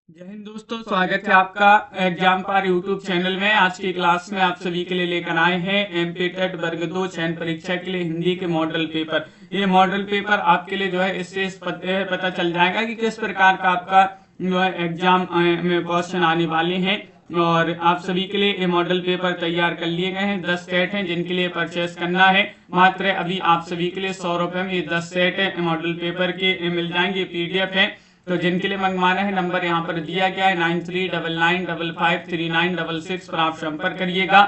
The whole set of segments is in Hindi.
जय हिंद दोस्तों, स्वागत है आपका एग्जाम पार यूट्यूब चैनल में। आज की क्लास में आप सभी के लिए लेकर आए हैं एमपी टेट वर्ग 2 चयन परीक्षा के लिए हिंदी के मॉडल पेपर। ये मॉडल पेपर आपके लिए जो है इससे पता चल जाएगा कि किस प्रकार का आपका जो है एग्जाम में क्वेश्चन आने वाले हैं। और आप सभी के लिए ये मॉडल पेपर तैयार कर लिए गए हैं। 10 सेट हैं जिनके लिए परचेस करना है। मात्र अभी आप सभी के लिए 100 रुपए में ये 10 सेट मॉडल पेपर के मिल जाएंगे, पीडीएफ है। तो जिनके लिए मंगवाना है नंबर यहाँ पर दिया गया है 9399553966 पर आप संपर्क करिएगा।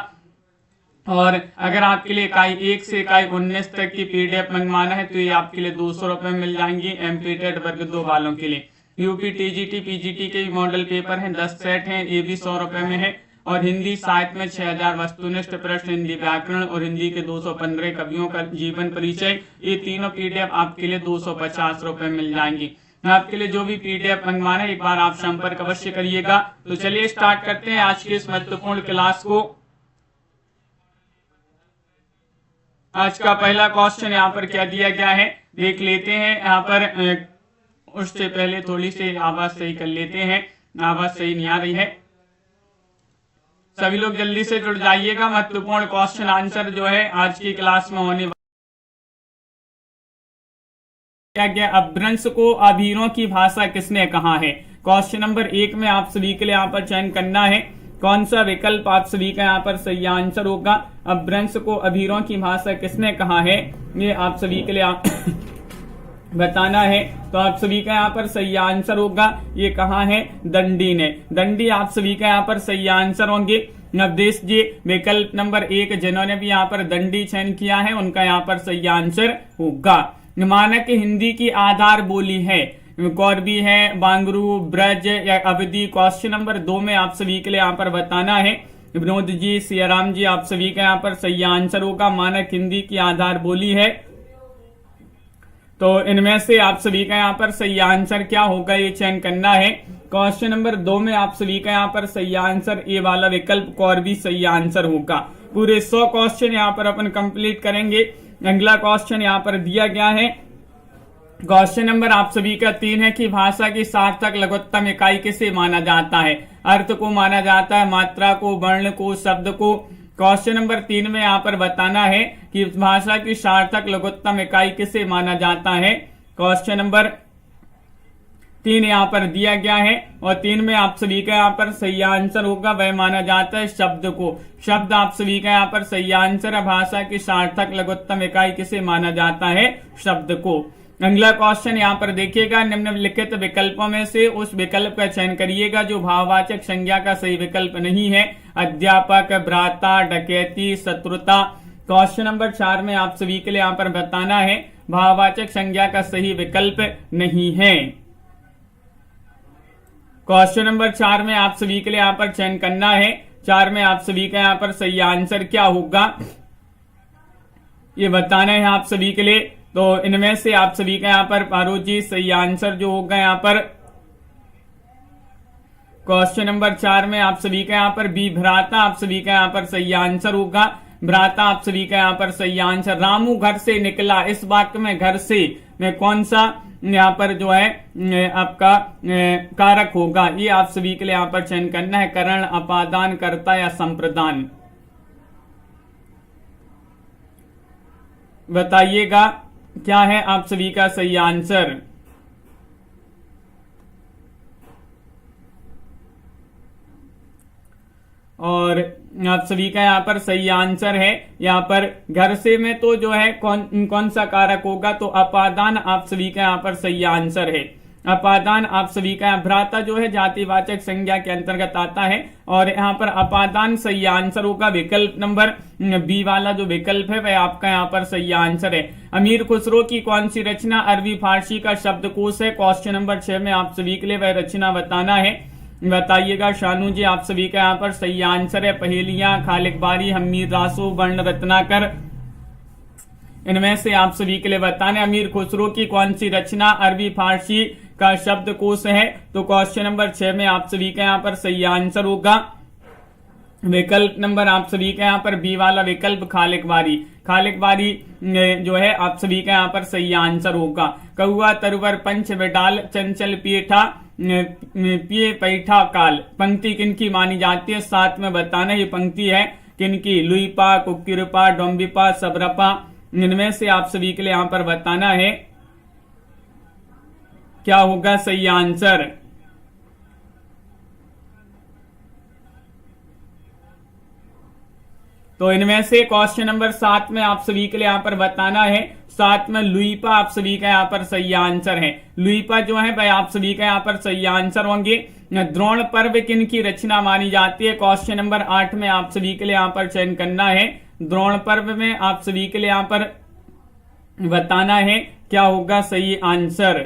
और अगर आपके लिए इकाई 1 से इकाई 19 तक की पीडीएफ मंगवाना है तो ये आपके लिए 200 रुपए मिल जाएंगी एमपी टेट वर्ग 2 वालों के लिए। यूपी टीजीटी पीजीटी के मॉडल पेपर हैं, 10 सेट हैं, ये भी 100 रुपए में है। और हिंदी साहित्य में 6000 वस्तुनिष्ठ प्रश्न, हिंदी व्याकरण और हिंदी के 215 कवियों का जीवन परिचय, ये तीनों पीडीएफ आपके लिए 250 रुपए मिल जाएंगी। आपके लिए जो भी पीडीएफ मंगवाना है एक बार आप संपर्क अवश्य करिएगा। तो चलिए स्टार्ट करते हैं आज की इस महत्वपूर्ण क्लास को। आज का पहला क्वेश्चन यहाँ पर क्या दिया गया है देख लेते हैं। यहाँ पर उससे पहले थोड़ी सी आवाज सही कर लेते हैं, आवाज सही नहीं आ रही है। सभी लोग जल्दी से जुड़ जाइएगा। महत्वपूर्ण क्वेश्चन आंसर जो है आज की क्लास में होने गया। अपभ्रंश को अभीरों की भाषा किसने कहा है? क्वेश्चन नंबर 1 में आप सभी के लिए यहाँ पर चयन करना है कौन सा विकल्प आप सभी का यहाँ पर सही आंसर होगा। अपभ्रंश को अभीरों की भाषा किसने कहा है ये आप सभी के लिए बताना है। तो आप सभी का यहाँ पर सही आंसर होगा, ये कहा है दंडी ने। दंडी आप सभी का यहाँ पर सही आंसर होंगे। नवदेश जी विकल्प नंबर 1 जिन्होंने भी यहाँ पर दंडी चयन किया है उनका यहाँ पर सही आंसर होगा। मानक हिंदी की आधार बोली है, कौरवी है, बांगरू, ब्रज या अवधी। क्वेश्चन नंबर 2 में आप सभी के लिए यहाँ पर बताना है। विनोद जी, सियाराम जी, आप सभी का यहाँ पर सही आंसर होगा। मानक हिंदी की आधार बोली है। तो इनमें से आप सभी का यहाँ पर सही आंसर क्या होगा ये चयन करना है। क्वेश्चन नंबर 2 में आप सभी का यहाँ पर सही आंसर ए वाला विकल्प कौरवी सही आंसर होगा। पूरे 100 क्वेश्चन यहाँ पर अपन कंप्लीट करेंगे। अगला क्वेश्चन यहाँ पर दिया गया है। क्वेश्चन नंबर आप सभी का 3 है कि भाषा की सार्थक लघुत्तम इकाई किसे माना जाता है? अर्थ को माना जाता है, मात्रा को, वर्ण को, शब्द को। क्वेश्चन नंबर 3 में यहाँ पर बताना है कि भाषा की सार्थक लघुत्तम इकाई किसे माना जाता है। क्वेश्चन नंबर 3 यहाँ पर दिया गया है और 3 में आप सभी का यहाँ पर सही आंसर होगा, वह माना जाता है शब्द को। शब्द आप सभी का यहाँ पर सही आंसर है। भाषा की सार्थक लघुत्तम इकाई किसे माना जाता है? शब्द को। अगला क्वेश्चन यहाँ पर देखिएगा। निम्नलिखित विकल्पों में से उस विकल्प का चयन करिएगा जो भाववाचक संज्ञा का सही विकल्प नहीं है। अध्यापक, भ्राता, डकैती, शत्रुता। क्वेश्चन नंबर 4 में आप सभी के लिए यहाँ पर बताना है भाववाचक संज्ञा का सही विकल्प नहीं है। क्वेश्चन नंबर 4 में आप सभी के लिए यहाँ पर चयन करना है। 4 में आप सभी का यहाँ पर सही आंसर क्या होगा ये बताना है आप सभी के लिए। तो इनमें से आप सभी का यहाँ पर पारो जी सही आंसर जो होगा यहाँ पर क्वेश्चन नंबर 4 में आप सभी का यहाँ पर बी भ्राता आप सभी का यहाँ पर सही आंसर होगा। भ्राता आप सभी का यहाँ पर सही आंसर। रामू घर से निकला, इस वाक्य में घर से में कौन सा यहाँ पर जो है आपका कारक होगा ये आप सभी के लिए यहाँ पर चयन करना है। करण, अपादान, कर्ता या संप्रदान। बताइएगा क्या है आप सभी का सही आंसर। और आप सभी का यहाँ पर सही आंसर है यहाँ पर घर से में तो जो है कौन सा कारक होगा तो अपादान आप सभी का यहाँ पर सही आंसर है। अपादान आप सभी का भ्राता जो है जातिवाचक संज्ञा के अंतर्गत आता है और यहाँ पर अपादान सही आंसर होगा। विकल्प नंबर बी वाला जो विकल्प है वह आपका यहाँ पर सही आंसर है। अमीर खुसरो की कौन सी रचना अरबी फारसी का शब्दकोश है? क्वेश्चन नंबर 6 में आप सभी के लिए वह रचना बताना है। बताइएगा शानू जी, आप सभी का यहाँ पर सही आंसर है पहेलियां, खालिक बारी, हमीर रासो, वर्ण रत्नाकर। इनमें से आप सभी के लिए बताने अमीर खुसरो की कौन सी रचना अरबी फारसी का शब्दकोश है। तो क्वेश्चन नंबर 6 में आप सभी का यहाँ पर सही आंसर होगा। विकल्प नंबर आप सभी का यहाँ पर बी वाला विकल्प खालिक बारी। खालिक बारी जो है आप सभी का यहाँ पर सही आंसर होगा। कौआ, तरवर, पंच, बिडाल, चंचल, पीठा, पिए पैठा काल पंक्ति किनकी मानी जाती है? 7 में बताना ये पंक्ति है किनकी? लुईपा, कुक्कुरपा, डोम्बिपा, सबरपा। इनमें से आप सभी के लिए यहां पर बताना है क्या होगा सही आंसर। तो इनमें से क्वेश्चन नंबर 7 में आप सभी के लिए यहां पर बताना है। 7 में लुईपा आप सभी का यहां पर सही आंसर है। लुईपा जो है भाई आप सभी का यहां पर सही आंसर होंगे। द्रोण पर्व किन की रचना मानी जाती है? क्वेश्चन नंबर 8 में आप सभी के लिए यहां पर चयन करना है। द्रोण पर्व में आप सभी के लिए यहां पर बताना है क्या होगा सही आंसर।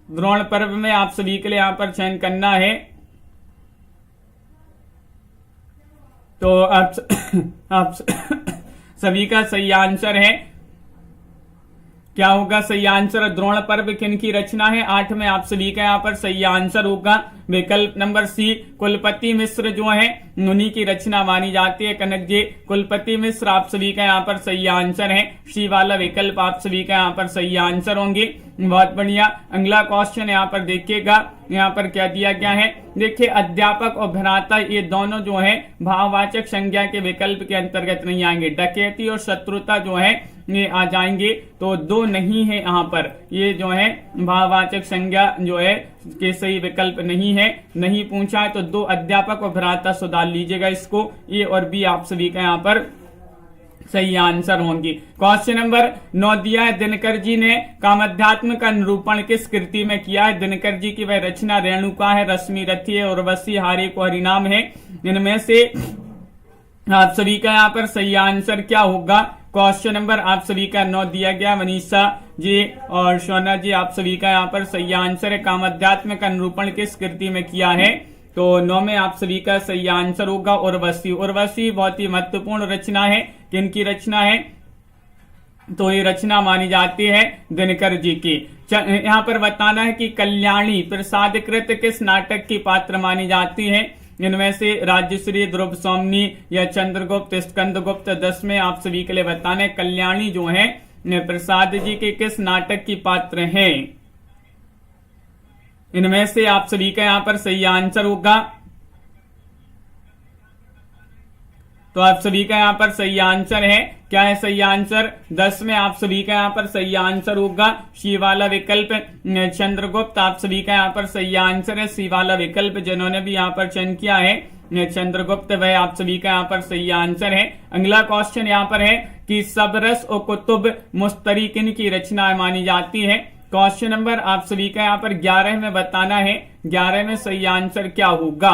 द्रोण पर्व में आप सभी के लिए यहां पर चयन करना है। तो आप सभी का सही आंसर है क्या होगा सही आंसर? द्रोण पर्व किन की रचना है? 8 में आप सभी का यहां पर सही आंसर होगा विकल्प नंबर सी, कुलपति मिश्र जो है उन्हीं की रचना मानी जाती है। कनक जी कुलपति मिश्र आप सभी का यहाँ पर सही आंसर है। सी वाला विकल्प आप सभी का यहाँ पर सही आंसर होंगे। बहुत बढ़िया। अगला क्वेश्चन यहाँ पर देखिएगा, यहाँ पर क्या दिया गया है? देखिए अध्यापक और भ्राता ये दोनों जो है भाववाचक संज्ञा के विकल्प के अंतर्गत नहीं आएंगे। डकैती और शत्रुता जो है ये आ जाएंगे। तो 2 नहीं है यहाँ पर, ये जो है भाववाचक संज्ञा जो है के सही विकल्प नहीं है। नहीं पूछा है तो 2 अध्यापक और भ्राता सुधार लीजिएगा इसको। ए और बी आप सभी का यहाँ पर सही आंसर होंगी। क्वेश्चन नंबर 9 दिया है, दिनकर जी ने कामाध्यात्म का निरूपण किस कृति में किया है? दिनकर जी की वह रचना रेणुका है, रश्मि रथी है, उर्वशी, हारे को हरिनाम है। इनमें से आप सभी का यहाँ पर सही आंसर क्या होगा? क्वेश्चन नंबर आप सभी का 9 दिया गया। मनीषा जी और सोना जी आप सभी का यहाँ पर सही आंसर है। कामाध्यात्म का निरूपण किस कृति में किया है? तो 9 में आप सभी का सही आंसर होगा उर्वशी। उर्वशी बहुत ही महत्वपूर्ण रचना है। किनकी रचना है? तो ये रचना मानी जाती है दिनकर जी की। यहाँ पर बताना है कि कल्याणी प्रसादकृत किस नाटक की पात्र मानी जाती है? इनमें से राजश्री, ध्रुव सौमनी या चंद्रगुप्त, स्कंदगुप्त। 10 में आप सभी के लिए बताना है कल्याणी जो है प्रसाद जी के किस नाटक की पात्र है? इनमें से आप सभी का यहाँ पर सही आंसर होगा। तो आप सभी का यहाँ पर सही आंसर है, क्या है सही आंसर? 10 में आप सभी का यहाँ पर सही आंसर होगा सी वाला विकल्प चंद्रगुप्त। आप सभी का यहाँ पर सही आंसर है सी वाला विकल्प। जिन्होंने भी यहाँ पर चयन किया है चंद्रगुप्त, वह आप सभी का यहाँ पर सही आंसर है। अगला क्वेश्चन यहाँ पर है कि सबरस और कुतुब मुस्तरी किन की रचना मानी जाती है? क्वेश्चन नंबर आप सभी का यहाँ पर 11 में बताना है। 11 में सही आंसर क्या होगा?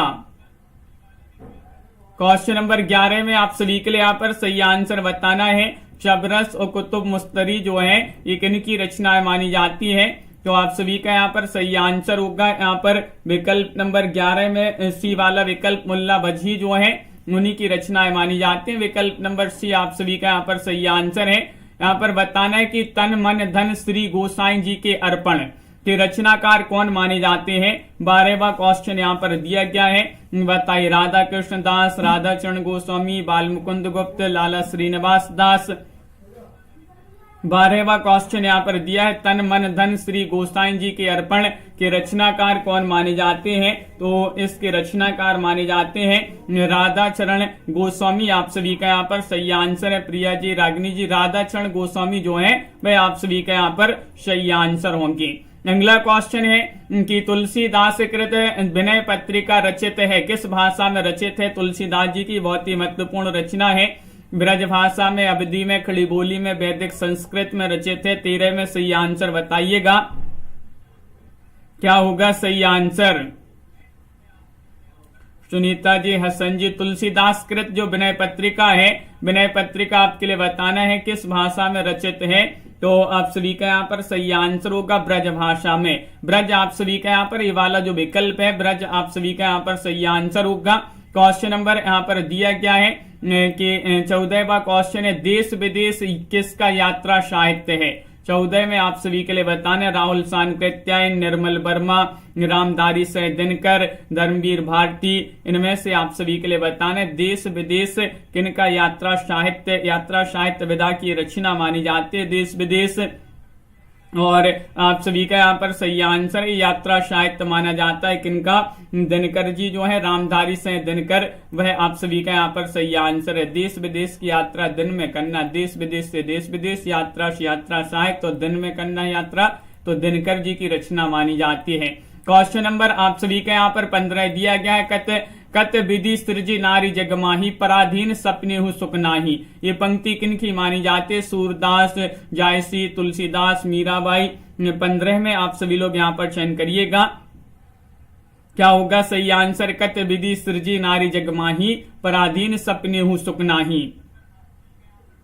क्वेश्चन नंबर 11 में आप सभी के लिए यहाँ पर सही आंसर बताना है। शबरस और कुतुब मुस्तरी जो है ये किनकी रचनाएं मानी जाती है? तो आप सभी का यहाँ पर सही आंसर होगा यहाँ पर विकल्प नंबर 11 में सी वाला विकल्प मुल्ला बजी जो है उन्हीं की रचनाएं मानी जाती है। विकल्प नंबर सी आप सभी का यहाँ पर सही आंसर है। यहाँ पर बताना है कि तन मन धन श्री गोसाई जी के अर्पण के रचनाकार कौन माने जाते हैं? 12वां क्वेश्चन यहाँ पर दिया गया है। बताइए राधा कृष्ण दास, राधा चरण गोस्वामी, बाल मुकुंद गुप्त, लाला श्रीनिवास दास। 12वां क्वेश्चन यहाँ पर दिया है तन मन धन श्री गोसाई जी के अर्पण के रचनाकार कौन माने जाते हैं? तो इसके रचनाकार माने जाते हैं राधा चरण गोस्वामी। आप सभी का यहाँ पर सही आंसर है। प्रिया जी, रागिनी जी, राधा चरण गोस्वामी जो है वह आप सभी का यहाँ पर सही आंसर होंगे। अगला क्वेश्चन है कि तुलसीदास कृत विनय पत्रिका रचित है, किस भाषा में रचित है? तुलसीदास जी की बहुत ही महत्वपूर्ण रचना है। ब्रज भाषा में, अवधी में, खड़ी बोली में, वैदिक संस्कृत में रचित है। 13 में सही आंसर बताइएगा क्या होगा सही आंसर? सुनीता जी, हसन जी, तुलसीदास कृत जो विनय पत्रिका है, विनय पत्रिका आपके लिए बताना है किस भाषा में रचित है? तो आप सभी का यहाँ पर सही आंसर होगा ब्रज भाषा में। ब्रज आप सभी का यहाँ पर ये वाला जो विकल्प है ब्रज आप सभी का यहाँ पर सही आंसर होगा। क्वेश्चन नंबर यहाँ पर दिया गया है कि 14वां क्वेश्चन है देश विदेश किसका यात्रा साहित्य है? 14 में आप सभी के लिए बताना राहुल सांकृत्यायन, निर्मल वर्मा, रामधारी सह दिनकर, धर्मवीर भारती। इनमें से आप सभी के लिए बताना देश विदेश किनका यात्रा साहित्य विधा की रचना मानी जाती है? देश विदेश और आप सभी का यहाँ पर सही आंसर है। यात्रा साहित्य माना जाता है किनका? दिनकर जी जो है, रामधारी से दिनकर, वह आप सभी का यहाँ पर सही आंसर है। देश विदेश की यात्रा दिन में करना, देश विदेश से देश विदेश, यात्रा से यात्रा साहित्य, तो दिन में करना यात्रा, तो दिनकर जी की रचना मानी जाती है। क्वेश्चन नंबर आप सभी का यहाँ पर 15 दिया गया है। कत विधि सृजी नारी जगमाही, पराधीन सपने हु सुख नाही। ये पंक्ति किनकी मानी जाती है? सूरदास, जायसी, तुलसीदास, मीराबाई। 15 में आप सभी लोग यहाँ पर चयन करिएगा, क्या होगा सही आंसर? कत विधि सृजी नारी जगमाही, पराधीन सपने हु सुख नाही।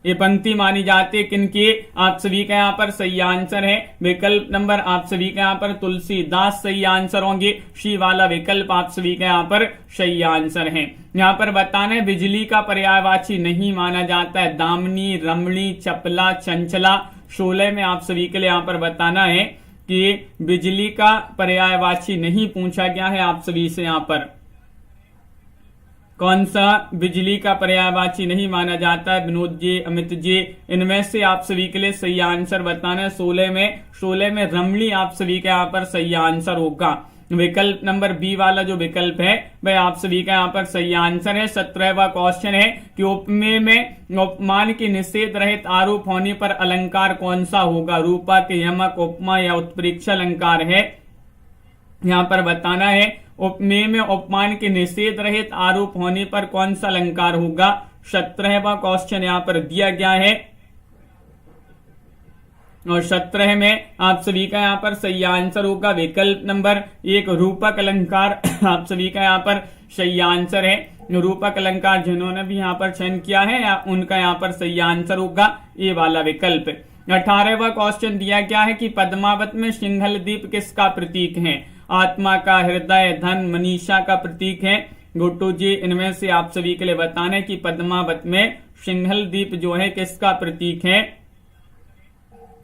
ये पंक्ति मानी जाती है किनकी? आप सभी का यहाँ पर सही आंसर है विकल्प नंबर आप सभी का यहाँ पर तुलसीदास सही आंसर होंगे। शी वाला विकल्प आप सभी का यहाँ पर सही आंसर है। यहाँ पर बताना है बिजली का पर्यायवाची नहीं माना जाता है। दामिनी, रमणी, चपला, चंचला। 16 में आप सभी के लिए यहाँ पर बताना है कि बिजली का पर्यायवाची नहीं पूछा गया है आप सभी से। यहाँ पर कौन सा बिजली का पर्यायवाची नहीं माना जाता है? विनोद जी, अमित जी, इनमें से आप सभी के लिए सही आंसर बताना है। 16 में रमणी आप सभी का यहाँ पर सही आंसर होगा। विकल्प नंबर बी वाला जो विकल्प है वह आप सभी का यहाँ पर सही आंसर है। 17वां क्वेश्चन है कि उपमेय में उपमान की निषेध रहित आरोप होने पर अलंकार कौन सा होगा? रूपा के यमक, उपमा या उत्प्रेक्ष अलंकार है। यहाँ पर बताना है उपमेय में उपमान के निषेध रहित आरोप होने पर कौन सा अलंकार होगा? 17वां क्वेश्चन यहाँ पर दिया गया है और 17 में आप सभी का यहाँ पर सही आंसर होगा विकल्प नंबर 1 रूपक अलंकार। आप सभी का यहाँ पर सही आंसर है। रूपक अलंकार जिन्होंने भी यहाँ पर चयन किया है या उनका यहाँ पर सही आंसर होगा ये वाला विकल्प। 18वां क्वेश्चन दिया गया है कि पद्मावत में सिंहल दीप किसका प्रतीक है? आत्मा का, हृदय, धन, मनीषा का प्रतीक है। गुट्टू जी, इनमें से आप सभी के लिए बताना है कि पद्मावत में सिंहल दीप जो है किसका प्रतीक है?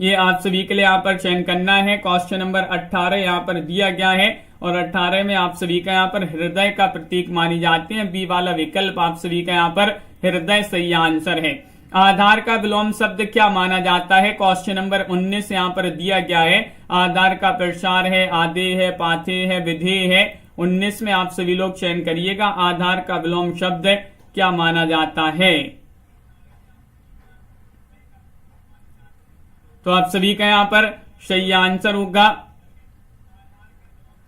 ये आप सभी के लिए यहाँ पर चयन करना है। क्वेश्चन नंबर 18 यहाँ पर दिया गया है और 18 में आप सभी का यहाँ पर हृदय का प्रतीक मानी जाती है। बी वाला विकल्प आप सभी का यहाँ पर हृदय सही आंसर है। आधार का विलोम शब्द क्या माना जाता है? क्वेश्चन नंबर 19 यहाँ पर दिया गया है। आधार का प्रसार है, आदेय है, पाथेय है, विधेय है। 19 में आप सभी लोग चयन करिएगा आधार का विलोम शब्द क्या माना जाता है। तो आप सभी का यहाँ पर सही आंसर होगा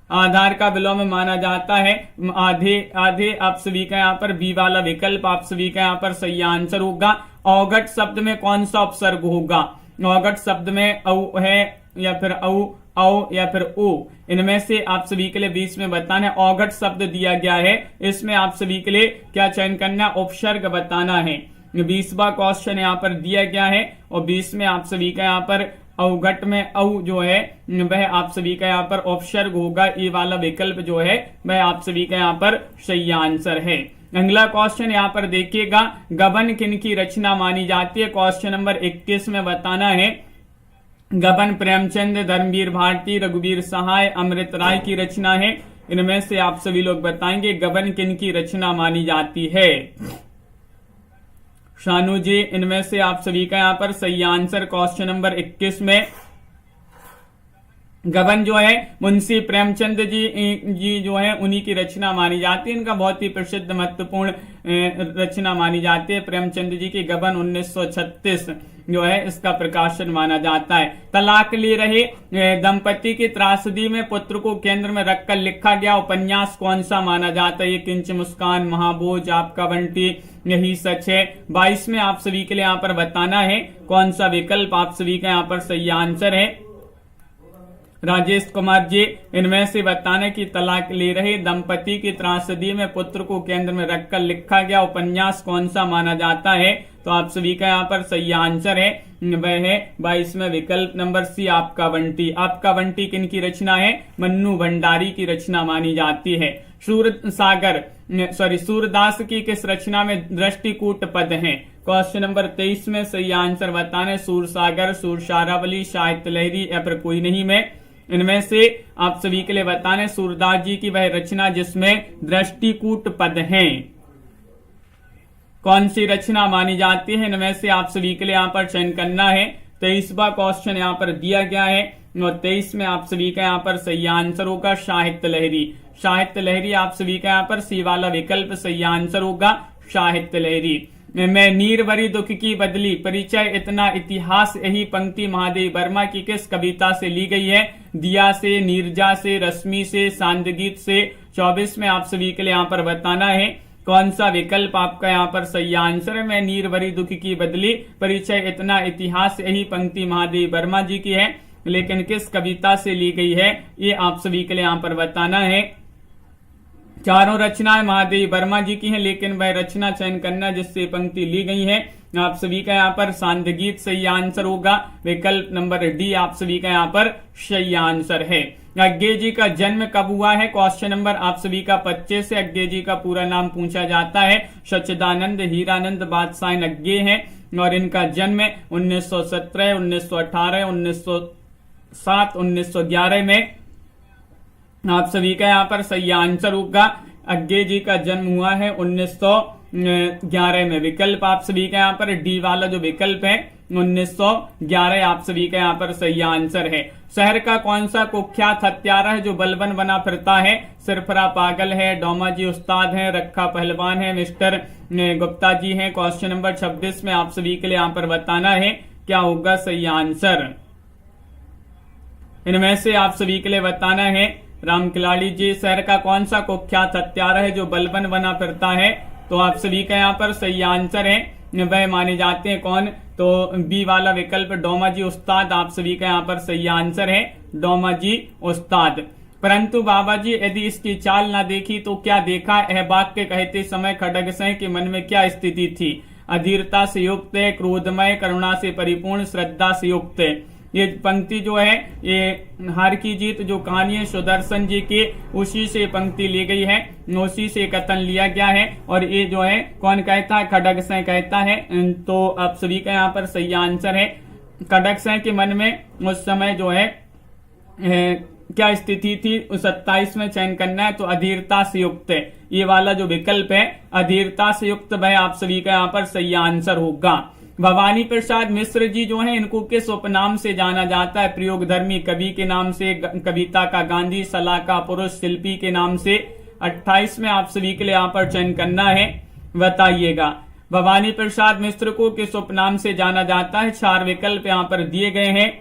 आधार का विलोम माना जाता है आधे। आप सभी का यहाँ पर बी वाला विकल्प आप सभी का यहाँ पर सही आंसर होगा। औघट शब्द में कौन सा उपसर्ग होगा? औघट शब्द में औ है या फिर औ या फिर ओ। इनमें से आप सभी के लिए 20 में बताना है। औघट शब्द दिया गया है, इसमें आप सभी के लिए क्या चयन करना है? उपसर्ग बताना है। 20वां क्वेश्चन यहाँ पर दिया गया है और 20 में आप सभी का यहाँ पर अवघट में औ जो है वह आप सभी का यहाँ पर उपसर्ग होगा। ये वाला विकल्प जो है वह आप सभी का यहाँ पर सही आंसर है। अगला क्वेश्चन यहाँ पर देखिएगा, गबन किन की रचना मानी जाती है? क्वेश्चन नंबर 21 में बताना है। गबन प्रेमचंद, धर्मवीर भारती, रघुवीर सहाय, अमृत राय की रचना है। इनमें से आप सभी लोग बताएंगे गबन किन की रचना मानी जाती है। शानू जी, इनमें से आप सभी का यहाँ पर सही आंसर क्वेश्चन नंबर 21 में गबन जो है मुंशी प्रेमचंद जी जो है उन्हीं की रचना मानी जाती है। इनका बहुत ही प्रसिद्ध महत्वपूर्ण रचना मानी जाती है। प्रेमचंद जी की गबन 1936 जो है इसका प्रकाशन माना जाता है। तलाक ले रहे दंपति की त्रासदी में पुत्र को केंद्र में रखकर लिखा गया उपन्यास कौन सा माना जाता है? ये किंच, मुस्कान, महाभोज, आपका बंटी, यही सच है। 22 में आप सभी के लिए यहाँ पर बताना है कौन सा विकल्प आप सभी का यहाँ पर सही आंसर है। राजेश कुमार जी, इनमें से बताने की तलाक ले रहे दंपति की त्रासदी में पुत्र को केंद्र में रखकर लिखा गया उपन्यास कौन सा माना जाता है? तो आप सभी का यहाँ पर सही आंसर है वह है 22 में विकल्प नंबर सी, आपका बंटी। आपका बंटी किन की रचना है? मन्नू भंडारी की रचना मानी जाती है। सूरदास की किस रचना में दृष्टिकूट पद है? क्वेश्चन नंबर 23 में सही आंसर बताने सूरसागर, सूरसारावली, साहित्य लहरी या फिर कोई नहीं में। इनमें से आप सभी के लिए बताने सूरदास जी की वह रचना जिसमें दृष्टिकूट पद हैं कौन सी रचना मानी जाती है? इनमें से आप सभी के लिए यहाँ पर चयन करना है। 23वां क्वेश्चन यहाँ पर दिया गया है और 23 में आप सभी का यहाँ पर सही आंसर होगा साहित्य लहरी। साहित्य लहरी आप सभी का यहाँ पर सी वाला विकल्प सही आंसर होगा साहित्य लहरी। मैं नीर भरी दुख की बदली परिचय इतना इतिहास, यही पंक्ति महादेव वर्मा की किस कविता से ली गई है? दिया से, नीरजा से, रश्मि से, सांदगीत से। 24 में आप सभी के लिए यहाँ पर बताना है कौन सा विकल्प आपका यहाँ पर सही आंसर है। मैं नीर भरी दुख की बदली परिचय इतना इतिहास, यही पंक्ति महादेव वर्मा जी की है, लेकिन किस कविता से ली गई है ये आप सभी के लिए यहाँ पर बताना है। चारों रचनाएं महादेव वर्मा जी की हैं, लेकिन वह रचना चयन करना जिससे पंक्ति ली गई है आप सभी का यहाँ पर सांदगीत सही आंसर होगा। विकल्प नंबर डी आप सभी का यहाँ पर सही आंसर है। अज्ञे जी का जन्म कब हुआ है? क्वेश्चन नंबर आप सभी का 25 से। अज्ञे जी का पूरा नाम पूछा जाता है सच्चिदानंद हीरानंद बादशाह अज्ञे हैं और इनका जन्म 1917, 1918, 1907, 1911 में आप सभी का यहाँ पर सही आंसर होगा। अज्ञे जी का जन्म हुआ है 1911 में। विकल्प आप सभी का यहाँ पर डी वाला जो विकल्प है 1911 आप सभी का यहाँ पर सही आंसर है। शहर का कौन सा कुख्यात हत्यारा है जो बलबन बना फिरता है? सिरफरा पागल है, डोमा जी उस्ताद है, रखा पहलवान है, मिस्टर गुप्ता जी है। क्वेश्चन नंबर 26 में आप सभी के लिए यहाँ पर बताना है क्या होगा सही आंसर। इनमें से आप सभी के लिए बताना है राम खिलाड़ी जी, शहर का कौन सा कुख्यात हत्यारा है जो बलबन बना फिरता है? तो आप सभी का यहाँ पर सही आंसर है वह माने जाते हैं कौन? तो बी वाला विकल्प डोमा जी उस्ताद आप सभी का यहाँ पर सही आंसर है, डोमा जी उस्ताद। परंतु बाबा जी यदि इसकी चाल ना देखी तो क्या देखा? यह वाक्य कहते समय खड्गसिंह के मन में क्या स्थिति थी? अधीरता से युक्त, क्रोधमय, करुणा से परिपूर्ण, श्रद्धा से युक्त। ये पंक्ति जो है ये हार की जीत जो कहानी है सुदर्शन जी की उसी से पंक्ति ली गई है, उसी से कथन लिया गया है और ये जो है कौन कहता है? खड्गसिंह कहता है। तो आप सभी का यहाँ पर सही आंसर है। खड्गसिंह के मन में उस समय जो है क्या स्थिति थी? 27 में चयन करना है तो अधीरता से युक्त है, ये वाला जो विकल्प है अधीरता से युक्त वह आप सभी का यहाँ पर सही आंसर होगा। भवानी प्रसाद मिश्र जी जो हैं इनको किस उपनाम से जाना जाता है? प्रयोगधर्मी कवि के नाम से, कविता का गांधी, सलाह का पुरुष, शिल्पी के नाम से। 28 में आप सभी के लिए यहाँ पर चयन करना है, बताइएगा। भवानी प्रसाद मिश्र को किस उपनाम से जाना जाता है? 4 विकल्प यहाँ पर दिए गए हैं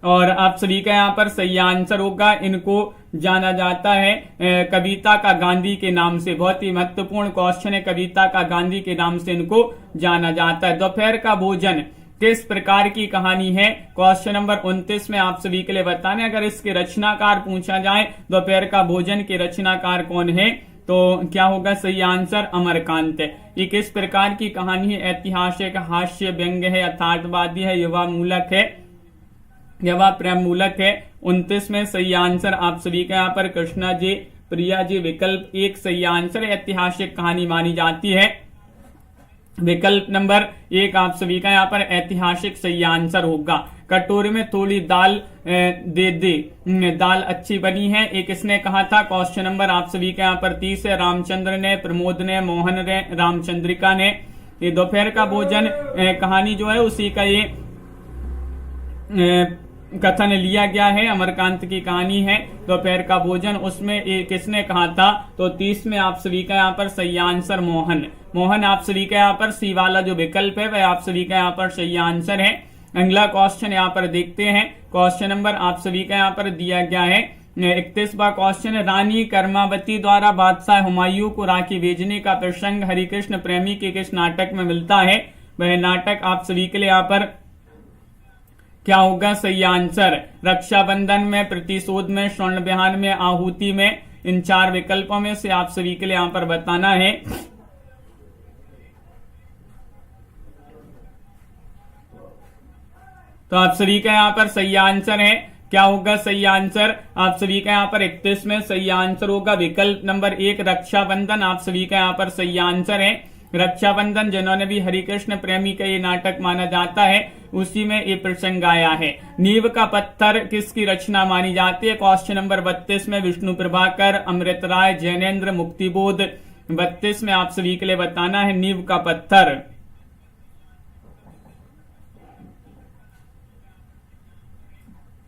और आप सभी का यहाँ पर सही आंसर होगा। इनको जाना जाता है कविता का गांधी के नाम से। बहुत ही महत्वपूर्ण क्वेश्चन है, कविता का गांधी के नाम से इनको जाना जाता है। दोपहर का भोजन किस प्रकार की कहानी है? क्वेश्चन नंबर 29 में आप सभी के लिए बताने अगर इसके रचनाकार पूछा जाए दोपहर का भोजन के रचनाकार कौन है तो क्या होगा सही आंसर? अमरकांत। ये किस प्रकार की कहानी है? ऐतिहासिक, हास्य, व्यंग्य है, यथार्थवादी है, युवा मूलक है, युवा प्रेम मूलक है। 29 में सही आंसर आप सभी का यहाँ पर कृष्णा जी, प्रिया जी, विकल्प 1 सही आंसर है। ऐतिहासिक कहानी मानी जाती है। विकल्प नंबर 1 आप सभी का यहाँ पर ऐतिहासिक सही आंसर होगा। कटोरे में थोड़ी दाल दे दे, दाल अच्छी बनी है, एक किसने कहा था? क्वेश्चन नंबर आप सभी का यहाँ पर 30 है। रामचंद्र ने, प्रमोद ने, मोहन ने, रामचंद्रिका ने। ये दोपहर का भोजन कहानी जो है उसी का ये कथन लिया गया है, अमरकांत की कहानी है दोपहर का भोजन। उसमें किसने कहा था? तो 30 में आप सभी का यहाँ पर सही आंसर मोहन। मोहन आप सभी का यहाँ पर सी वाला जो विकल्प है वह आप सभी का यहाँ पर सही आंसर है। अगला क्वेश्चन यहाँ पर देखते हैं। क्वेश्चन नंबर आप सभी का यहाँ पर दिया गया है 31वां क्वेश्चन। रानी कर्मावती द्वारा बादशाह हुमायूं को राखी भेजने का प्रसंग हरिकृष्ण प्रेमी के किस नाटक में मिलता है? वह नाटक आप सभी के लिए यहाँ पर क्या होगा सही आंसर? रक्षाबंधन में, प्रतिशोध में, स्वर्ण विहान में, आहुति में। इन 4 विकल्पों में से आप सभी के लिए यहाँ पर बताना है। तो आप सभी का यहाँ पर सही आंसर है, क्या होगा सही आंसर? आप सभी का यहाँ पर 31 में सही आंसर होगा विकल्प नंबर 1 रक्षाबंधन आप सभी का यहाँ पर सही आंसर है। रक्षाबंधन जिन्होंने भी हरिकृष्ण प्रेमी का ये नाटक माना जाता है उसी में ये प्रसंग आया है। नींव का पत्थर किसकी रचना मानी जाती है? क्वेश्चन नंबर 32 में विष्णु प्रभाकर, अमृत राय, जैनेन्द्र, मुक्तिबोध। 32 में आप सभी के लिए बताना है नींव का पत्थर।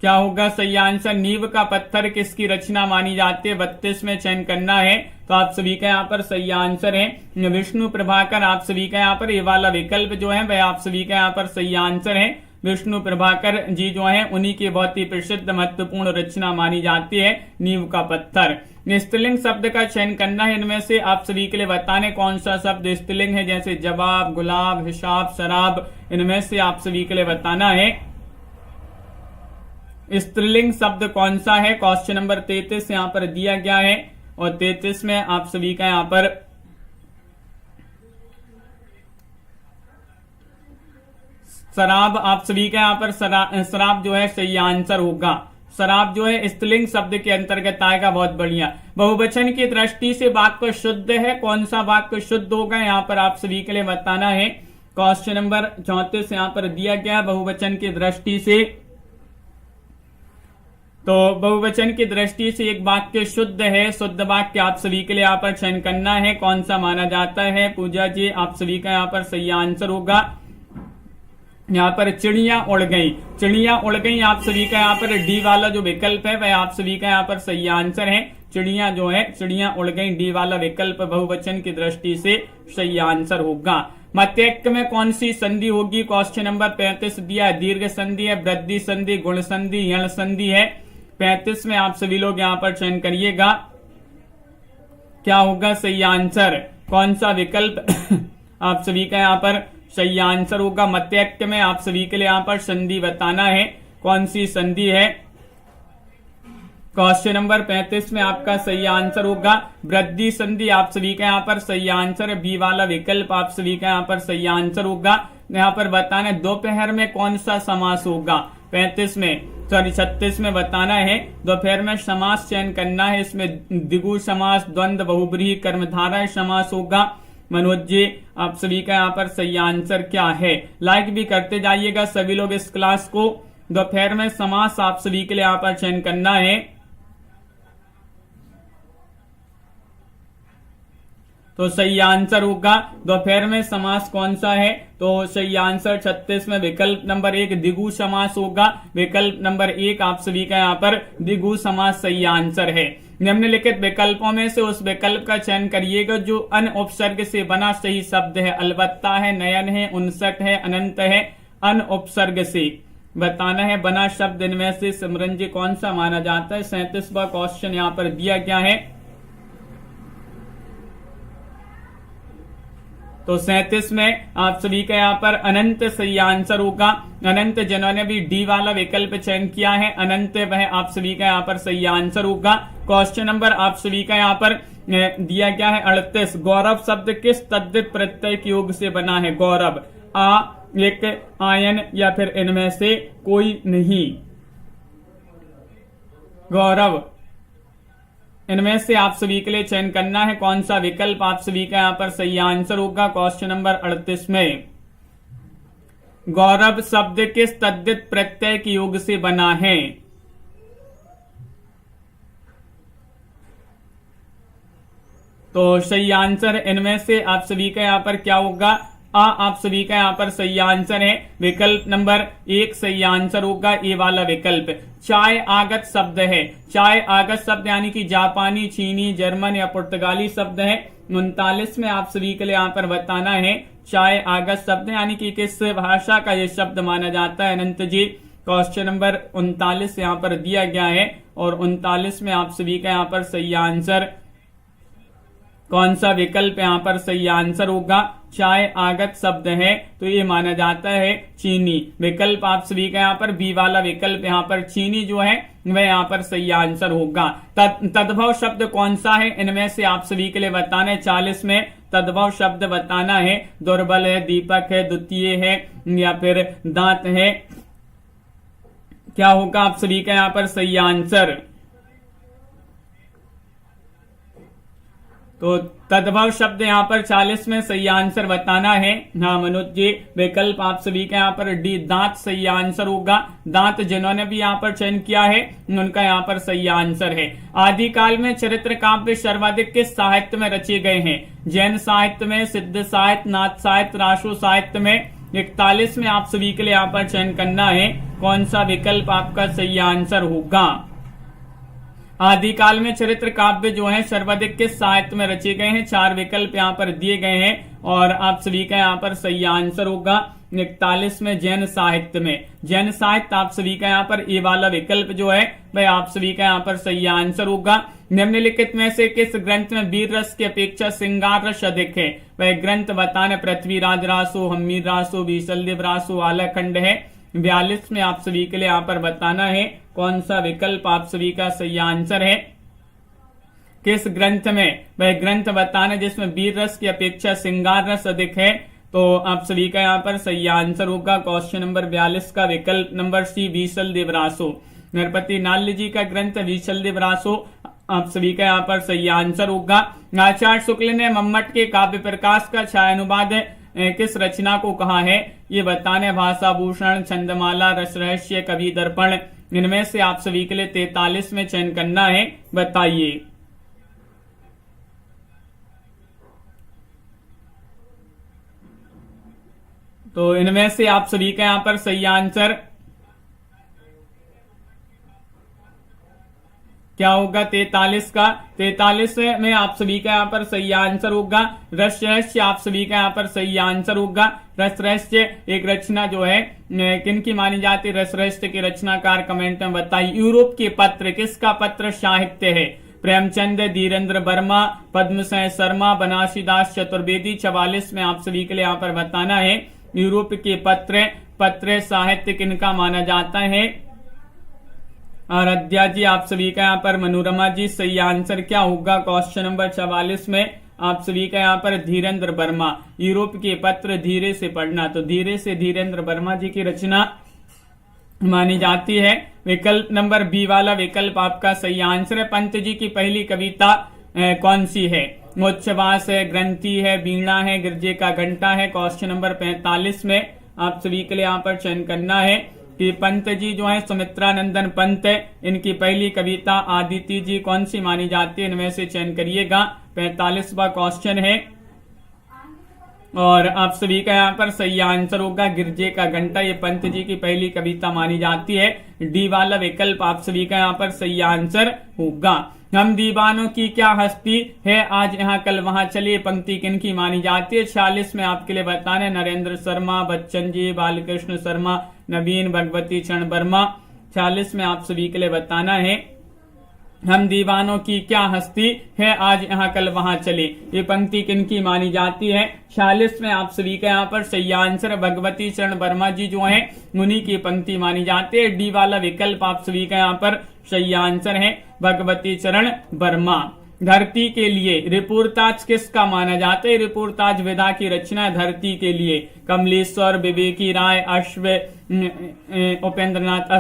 क्या होगा सही आंसर? नींव का पत्थर किसकी रचना मानी जाती है? 32 में चयन करना है। तो आप सभी का यहाँ पर सही आंसर है विष्णु प्रभाकर। आप सभी का यहाँ पर ये वाला विकल्प जो है वह आप सभी का यहाँ पर सही आंसर है। विष्णु प्रभाकर जी जो है उन्हीं की बहुत ही प्रसिद्ध महत्वपूर्ण रचना मानी जाती है नींव का पत्थर। स्त्रीलिंग शब्द का चयन करना है। इनमें से आप सभी के लिए बताने कौन सा शब्द स्त्रीलिंग है, जैसे जवाब, गुलाब, हिसाब, शराब। इनमें से आप सभी के लिए बताना है स्त्रीलिंग शब्द कौन सा है। क्वेश्चन नंबर 33 यहाँ पर दिया गया है और 33 में आप सभी का यहाँ पर शराब, आप सभी का यहाँ पर शराब जो है सही आंसर होगा। शराब जो है स्त्रीलिंग शब्द के अंतर्गत आएगा। बहुत बढ़िया। बहुवचन की दृष्टि से वाक्य शुद्ध है, कौन सा वाक्य शुद्ध होगा यहाँ पर आप सभी के लिए बताना है। क्वेश्चन नंबर 34 यहाँ पर दिया गया बहुवचन की दृष्टि से। तो बहुवचन की दृष्टि से एक वाक्य शुद्ध है। शुद्ध वाक्य आप सभी के लिए यहाँ पर चयन करना है, कौन सा माना जाता है। पूजा जी आप सभी का यहाँ पर सही आंसर होगा। यहाँ पर चिड़िया उड़ गई, चिड़िया उड़ गई आप सभी का यहाँ पर डी वाला जो विकल्प है वह आप सभी का यहाँ पर सही आंसर है। चिड़िया जो है चिड़िया उड़ गई, डी वाला विकल्प बहुवचन की दृष्टि से सही आंसर होगा। मत्यक में कौन सी संधि होगी? क्वेश्चन नंबर 35 दिया है। दीर्घ संधि है, वृद्धि संधि, गुण संधि, यण संधि है। 35 में आप सभी लोग यहाँ पर चयन करिएगा, क्या होगा सही आंसर? कौन सा विकल्प आप सभी का यहाँ पर सही आंसर होगा? मत्यक में आप सभी के लिए यहाँ पर संधि बताना है, कौन सी संधि है। क्वेश्चन नंबर 35 में आपका सही आंसर होगा वृद्धि संधि। आप सभी का यहाँ पर सही आंसर है, बी वाला विकल्प आप सभी का यहाँ पर सही आंसर होगा। यहाँ पर बताना है दोपहर में कौन सा समास होगा। 36 में बताना है दोपहर में समास चयन करना है। इसमें द्विगु समास, द्वंद्व, बहुब्रीहि, कर्मधारय समास होगा। मनोज जी आप सभी का यहाँ पर सही आंसर क्या है? लाइक भी करते जाइएगा सभी लोग इस क्लास को। दोपहर में समास आप सभी के लिए यहाँ पर चयन करना है। तो सही आंसर होगा दोपहर में समास कौन सा है? तो सही आंसर 36 में विकल्प नंबर 1 द्विगु समास होगा। विकल्प नंबर 1 आप सभी का यहाँ पर द्विगु समास सही आंसर है। निम्नलिखित विकल्पों में से उस विकल्प का चयन करिएगा जो अन उपसर्ग से बना सही शब्द है। अलबत्ता है, नयन है, 59 है, अनंत है। अन उपसर्ग से बताना है बना शब्द इनमें से सिमरन जी कौन सा माना जाता है। 37वां क्वेश्चन यहाँ पर दिया गया है। तो 37 में आप सभी का यहाँ पर अनंत सही आंसर होगा। अनंत जिन्होंने भी डी वाला विकल्प चयन किया है अनंत, वह आप सभी का यहाँ पर सही आंसर होगा। क्वेश्चन नंबर आप सभी का यहाँ पर दिया गया है 38। गौरव शब्द किस तद्धित प्रत्यय के योग से बना है? गौरव, आ, एक, आयन या फिर इनमें से कोई नहीं। गौरव, इनमें से आप सभी के लिए चयन करना है, कौन सा विकल्प आप सभी का यहाँ पर सही आंसर होगा। क्वेश्चन नंबर 38 में गौरव शब्द किस तद्धित प्रत्यय के योग से बना है? तो सही आंसर इनमें से आप सभी का यहाँ पर क्या होगा? आ आप सभी का यहाँ पर सही आंसर है। विकल्प नंबर 1 सही आंसर होगा, ए वाला विकल्प। चाय आगत शब्द है। चाय आगत शब्द यानी कि जापानी, चीनी, जर्मन या पुर्तगाली शब्द है। 39 में आप सभी के लिए यहाँ पर बताना है चाय आगत शब्द यानी कि किस भाषा का ये शब्द माना जाता है। अनंत जी क्वेश्चन नंबर 39 यहाँ पर दिया गया है और 39 में आप सभी का यहाँ पर सही आंसर कौन सा विकल्प यहाँ पर सही आंसर होगा? चाय आगत शब्द है तो ये माना जाता है चीनी। विकल्प आप सभी का यहाँ पर बी वाला विकल्प यहाँ पर चीनी जो है वह यहाँ पर सही आंसर होगा। तद्भव शब्द कौन सा है? इनमें से आप सभी के लिए बताना है। 40 में तद्भव शब्द बताना है। दुर्बल है, दीपक है, द्वितीय है या फिर दांत है। क्या होगा आप सभी का यहाँ पर सही आंसर? तो तद्भव शब्द यहाँ पर 40 में सही आंसर बताना है। हाँ मनोज जी विकल्प आप सभी का यहाँ पर डी दांत सही आंसर होगा। दांत जिन्होंने भी यहाँ पर चयन किया है उनका यहाँ पर सही आंसर है। आदिकाल में चरित्र काव्य सर्वाधिक किस साहित्य में रचे गए हैं? जैन साहित्य में, सिद्ध साहित्य, नाथ साहित्य, रासो साहित्य में। 41 में आप सभी के लिए यहाँ पर चयन करना है कौन सा विकल्प आपका सही आंसर होगा। आदिकाल में चरित्र काव्य जो है सर्वाधिक किस साहित्य में रचे गए हैं, 4 विकल्प यहाँ पर दिए गए हैं और आप सभी का यहाँ पर सही आंसर होगा 41 में जैन साहित्य में। जैन साहित्य आप सभी का यहाँ पर ए वाला विकल्प जो है वह आप सभी का यहाँ पर सही आंसर होगा। निम्नलिखित में से किस ग्रंथ में वीर रस की अपेक्षा श्रृंगार रस अधिक है, वह ग्रंथ बताने पृथ्वीराज रासो, हम्मीर रासो, बीसलदेव रासो, आलाखंड है। 42 में आप सभी के लिए यहाँ पर बताना है कौन सा विकल्प आप सभी का सही आंसर है। किस ग्रंथ में वह ग्रंथ बताना जिसमें वीर रस की अपेक्षा श्रृंगार रस अधिक है, तो आप सभी का यहाँ पर सही आंसर होगा क्वेश्चन नंबर 42 का विकल्प नंबर सी बीसलदेव रासो। नरपति नाल्य जी का ग्रंथ बीसलदेव रासो आप सभी का यहाँ पर सही आंसर होगा। आचार्य शुक्ल ने मम्मट के काव्य प्रकाश का छायानुवाद किस रचना को कहा है, ये बताने भाषा भूषण, छंदमाला, रस रहस्य, कवि दर्पण। इनमें से आप सभी के लिए 43 में चयन करना है, बताइए। तो इनमें से आप सभी का यहाँ पर सही आंसर क्या होगा 43 का। 43 में आप सभी का यहाँ पर सही आंसर होगा रस रहस्य, आप सभी का यहाँ पर सही आंसर होगा। रस रहस्य एक रचना जो है किन की मानी जाती है, रस रहस्य के रचनाकार कमेंट में बताइए। यूरोप के पत्र किसका पत्र साहित्य है, प्रेमचंद, धीरेन्द्र वर्मा, पद्मसेन शर्मा, बनारसीदास चतुर्वेदी। 44 में आप सभी के लिए यहाँ पर बताना है यूरोप के पत्र साहित्य किनका माना जाता है। आराध्या जी आप सभी का यहाँ पर, मनोरमा जी सही आंसर क्या होगा क्वेश्चन नंबर 44 में आप सभी का यहाँ पर धीरेन्द्र वर्मा। यूरोप के पत्र धीरे से पढ़ना, तो धीरे से धीरेन्द्र वर्मा जी की रचना मानी जाती है। विकल्प नंबर बी वाला विकल्प आपका सही आंसर है। पंत जी की पहली कविता कौन सी है, मोक्षवास है, ग्रंथि है, वीणा है, गिरजे का घंटा है। क्वेश्चन नंबर 45 में आप सभी के लिए यहाँ पर चयन करना है कि पंत जी जो है सुमित्रानंदन पंत, इनकी पहली कविता आदिति जी कौन सी मानी जाती है, इनमें से चयन करिएगा। 45वां क्वेश्चन है और आप सभी का यहाँ पर सही आंसर होगा गिरजे का घंटा, ये पंत जी की पहली कविता मानी जाती है। डी वाला विकल्प आप सभी का यहाँ पर सही आंसर होगा। हम दीवानों की क्या हस्ती है, आज यहाँ कल वहां चलिए, पंक्ति किनकी मानी जाती है। 46 में आपके लिए बताने नरेंद्र शर्मा, बच्चन जी, बालकृष्ण शर्मा, नवीन, भगवती चरण वर्मा। 46 में आप सभी के लिए बताना है हम दीवानों की क्या हस्ती है, आज यहाँ कल वहां चले, ये पंक्ति किनकी मानी जाती है। 46 में आप सभी का यहाँ पर सही आंसर भगवती चरण वर्मा जी जो है उन्हीं की पंक्ति मानी जाती है। डी वाला विकल्प आप सभी का यहाँ पर सही आंसर है भगवती चरण वर्मा। धरती के लिए रिपोर्ताज किसका माना जाता है, रिपोर्ताज विधा की रचना धरती के लिए कमलेश्वर, विवेकी राय, अश्व, उपेंद्रनाथ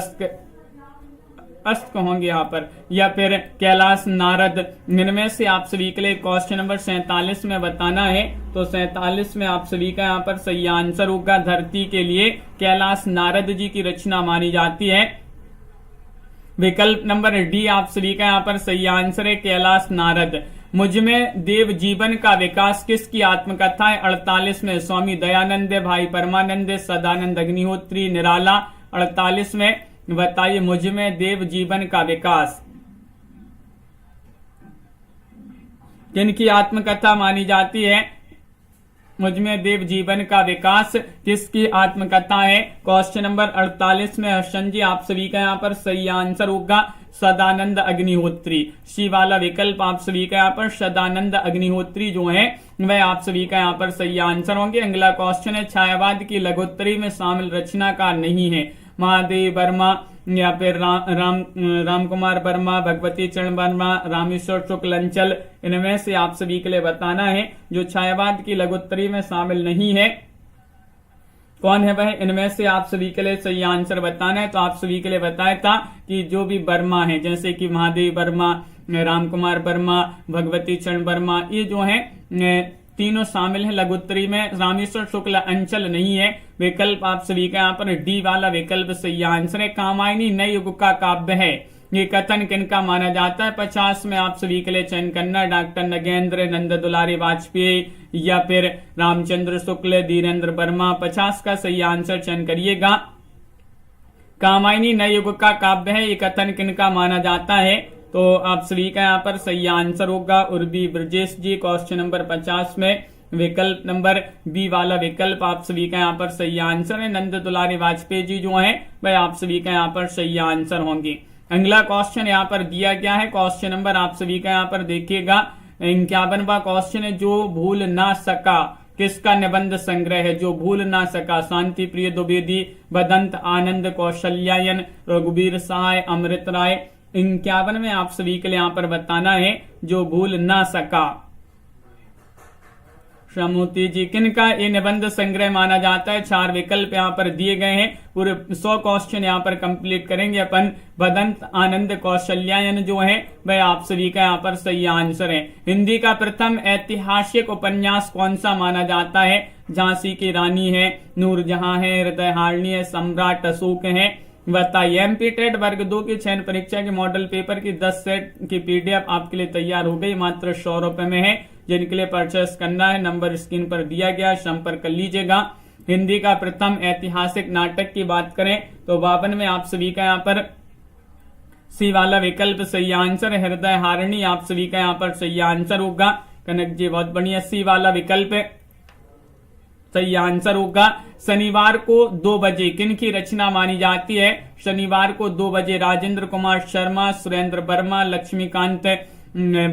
अस्त होंगे यहाँ पर, या फिर कैलाश नारद। इनमें से आप सभी के लिए क्वेश्चन नंबर 47 में बताना है, तो 47 में आप सभी का यहाँ पर सही आंसर होगा धरती के लिए कैलाश नारद जी की रचना मानी जाती है। विकल्प नंबर डी आप सभी का यहाँ पर सही आंसर है कैलाश नारद। मुझमें देव जीवन का विकास किसकी आत्मकथा है, 48 में स्वामी दयानंद, भाई परमानंद, सदानंद अग्निहोत्री, निराला। 48 में बताइए मुझमें देव जीवन का विकास किनकी आत्मकथा मानी जाती है, मुझमें देव जीवन का विकास किसकी आत्मकथा है। क्वेश्चन नंबर 48 में हर्षन जी आप सभी का यहाँ पर सही आंसर होगा सदानंद अग्निहोत्री। सी वाला विकल्प आप सभी का यहाँ पर सदानंद अग्निहोत्री जो है वह आप सभी का यहाँ पर सही आंसर होंगे। अगला क्वेश्चन है छायावाद की लघुत्तरी में शामिल रचनाकार नहीं है, महादेव वर्मा या फिर राम कुमार वर्मा, भगवती चरण वर्मा, रामेश्वर शुक्ल अंचल। इनमें से आप सभी के लिए बताना है जो छायावाद की लघुत्तरी में शामिल नहीं है कौन है वह, इनमें से आप सभी के लिए सही आंसर बताना है। तो आप सभी के लिए बताया था कि जो भी वर्मा है जैसे कि महादेव वर्मा, राम कुमार वर्मा, भगवती चरण वर्मा, ये जो है तीनों शामिल है लघुत्तरी में। रामेश्वर शुक्ल अंचल नहीं है। विकल्प आप सभी का यहाँ पर डी वाला विकल्प सही आंसर है। कामायनी नए युग का काव्य है, ये कथन किनका माना जाता है? 50 में आप सभी के लिए चयन करना, डॉक्टर नगेंद्र नंद दुलारी वाजपेयी या फिर रामचंद्र शुक्ल, धीरेन्द्र वर्मा। 50 का सही आंसर चयन करिएगा। कामायनी नए युग का काव्य है, ये कथन किनका माना जाता है? तो आप सभी का यहाँ पर सही आंसर होगा उर्वी ब्रजेश जी। क्वेश्चन नंबर 50 में विकल्प नंबर बी वाला विकल्प आप सभी का यहाँ पर सही आंसर है। नंद दुलारी वाजपेयी जी जो है वह आप सभी का यहाँ पर सही आंसर होंगे। अगला क्वेश्चन यहाँ पर दिया गया है, क्वेश्चन नंबर आप सभी का यहाँ पर देखिएगा 51वां क्वेश्चन है। जो भूल ना सका किसका निबंध संग्रह है? जो भूल ना सका, शांति प्रिय द्विवेदी, बदंत आनंद, कौशल्यायन, रघुवीर सहाय, अमृत राय। 51 में आप सभी के लिए यहाँ पर बताना है जो भूल ना सका। श्यामूर्ति जी किनका ये निबंध संग्रह माना जाता है? 4 विकल्प यहाँ पर दिए गए हैं। पूरे 100 क्वेश्चन यहाँ पर कंप्लीट करेंगे अपन। बदंत आनंद कौशल्यायन जो है वह आप सभी का यहाँ पर सही आंसर है। हिंदी का प्रथम ऐतिहासिक उपन्यास कौन सा माना जाता है? झांसी की रानी है, नूरजहां है, हृदयहारिणी है, सम्राट अशोक है। बताइए। एमपी टेट वर्ग 2 की चयन परीक्षा के मॉडल पेपर की 10 सेट की पीडीएफ आपके लिए तैयार हो गई, मात्र 100 रुपए में है। जिनके लिए परचेस करना है नंबर स्क्रीन पर दिया गया, संपर्क कर लीजिएगा। हिंदी का प्रथम ऐतिहासिक नाटक की बात करें तो 52 में आप सभी का यहाँ पर सी वाला विकल्प सही आंसर है। हृदयहारिणी आप सभी का यहाँ पर सही आंसर होगा। कनक जी बहुत बढ़िया, सी वाला विकल्प सही आंसर होगा। शनिवार को 2 बजे किनकी रचना मानी जाती है? शनिवार को 2 बजे राजेंद्र कुमार शर्मा, सुरेंद्र वर्मा, लक्ष्मीकांत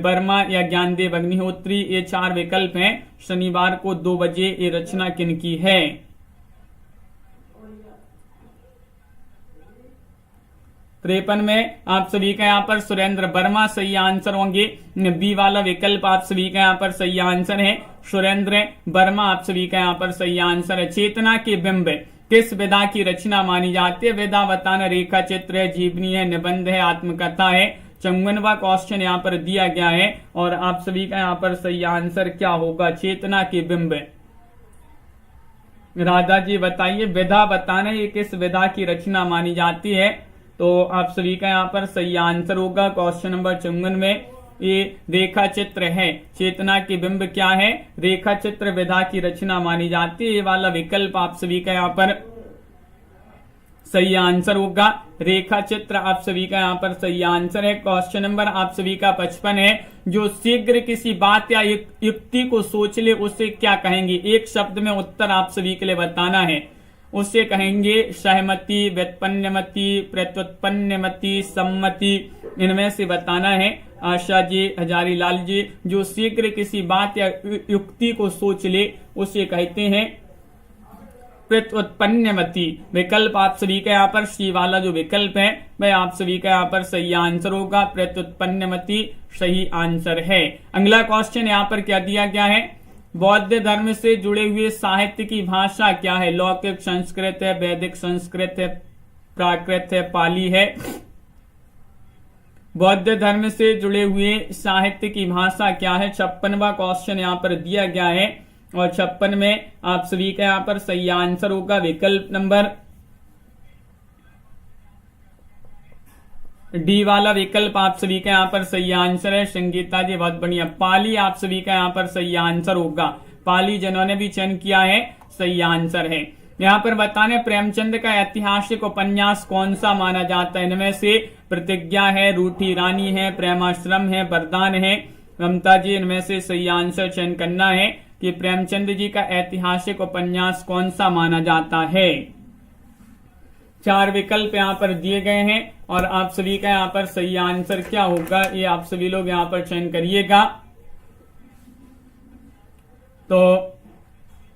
वर्मा या ज्ञानदेव अग्निहोत्री। ये 4 विकल्प हैं। शनिवार को 2 बजे ये रचना किनकी है? तिरपन में आप सभी का यहाँ पर सुरेंद्र वर्मा सही आंसर होंगे। बी वाला विकल्प आप सभी का यहाँ पर सही आंसर है। सुरेंद्र वर्मा आप सभी का यहाँ पर सही आंसर है। चेतना के बिंब किस विधा की रचना मानी जाती है? विधा बताना, रेखा चित्र है, जीवनी है, निबंध है, आत्मकथा है। 54वां क्वेश्चन यहाँ पर दिया गया है और आप सभी का यहाँ पर सही आंसर क्या होगा? चेतना के बिंब। राधा जी बताइए, विधा बताना ये किस विधा की रचना मानी जाती है? तो आप सभी का यहाँ पर सही आंसर होगा क्वेश्चन नंबर 54 में ये रेखा चित्र है। चेतना के बिंब क्या है? रेखा चित्र विधा की रचना मानी जाती है। ये वाला विकल्प आप सभी का यहाँ पर सही आंसर होगा। रेखा चित्र आप सभी का यहाँ पर सही आंसर है। क्वेश्चन नंबर आप सभी का 55 है। जो शीघ्र किसी बात या युक्ति को सोच ले उसे क्या कहेंगे? एक शब्द में उत्तर आप सभी के लिए बताना है। उसे कहेंगे सहमति, व्युत्पन्नमति, प्रत्युत्पन्नमति, सम्मति। इनमें से बताना है। आशा जी, हजारी लाल जी, जो शीघ्र किसी बात या युक्ति को सोच ले उसे कहते हैं प्रत्युत्पन्नमति। विकल्प आप सभी का यहाँ पर सी वाला जो विकल्प है वह आप सभी का यहाँ पर सही आंसर होगा। प्रत्युत्पन्नमति सही आंसर है। अगला क्वेश्चन यहाँ पर क्या दिया गया है? बौद्ध धर्म से जुड़े हुए साहित्य की भाषा क्या है? लौकिक संस्कृत है, वैदिक संस्कृत है, प्राकृत है, पाली है। बौद्ध धर्म से जुड़े हुए साहित्य की भाषा क्या है? 56वां क्वेश्चन यहाँ पर दिया गया है और 56 में आप सभी का यहाँ पर सही आंसर होगा विकल्प नंबर डी वाला विकल्प आप सभी का यहाँ पर सही आंसर है। संगीता जी बहुत बढ़िया, पाली आप सभी का यहाँ पर सही आंसर होगा। पाली जिन्होंने भी चयन किया है सही आंसर है। यहाँ पर बताने प्रेमचंद का ऐतिहासिक उपन्यास कौन सा माना जाता है? इनमें से प्रतिज्ञा है, रूठी रानी है, प्रेमाश्रम है, वरदान है। ममता जी इनमें से सही आंसर चयन करना है कि प्रेमचंद जी का ऐतिहासिक उपन्यास कौन सा माना जाता है। 4 विकल्प यहाँ पर दिए गए हैं और आप सभी का यहाँ पर सही आंसर क्या होगा ये आप सभी लोग यहाँ पर चयन करिएगा। तो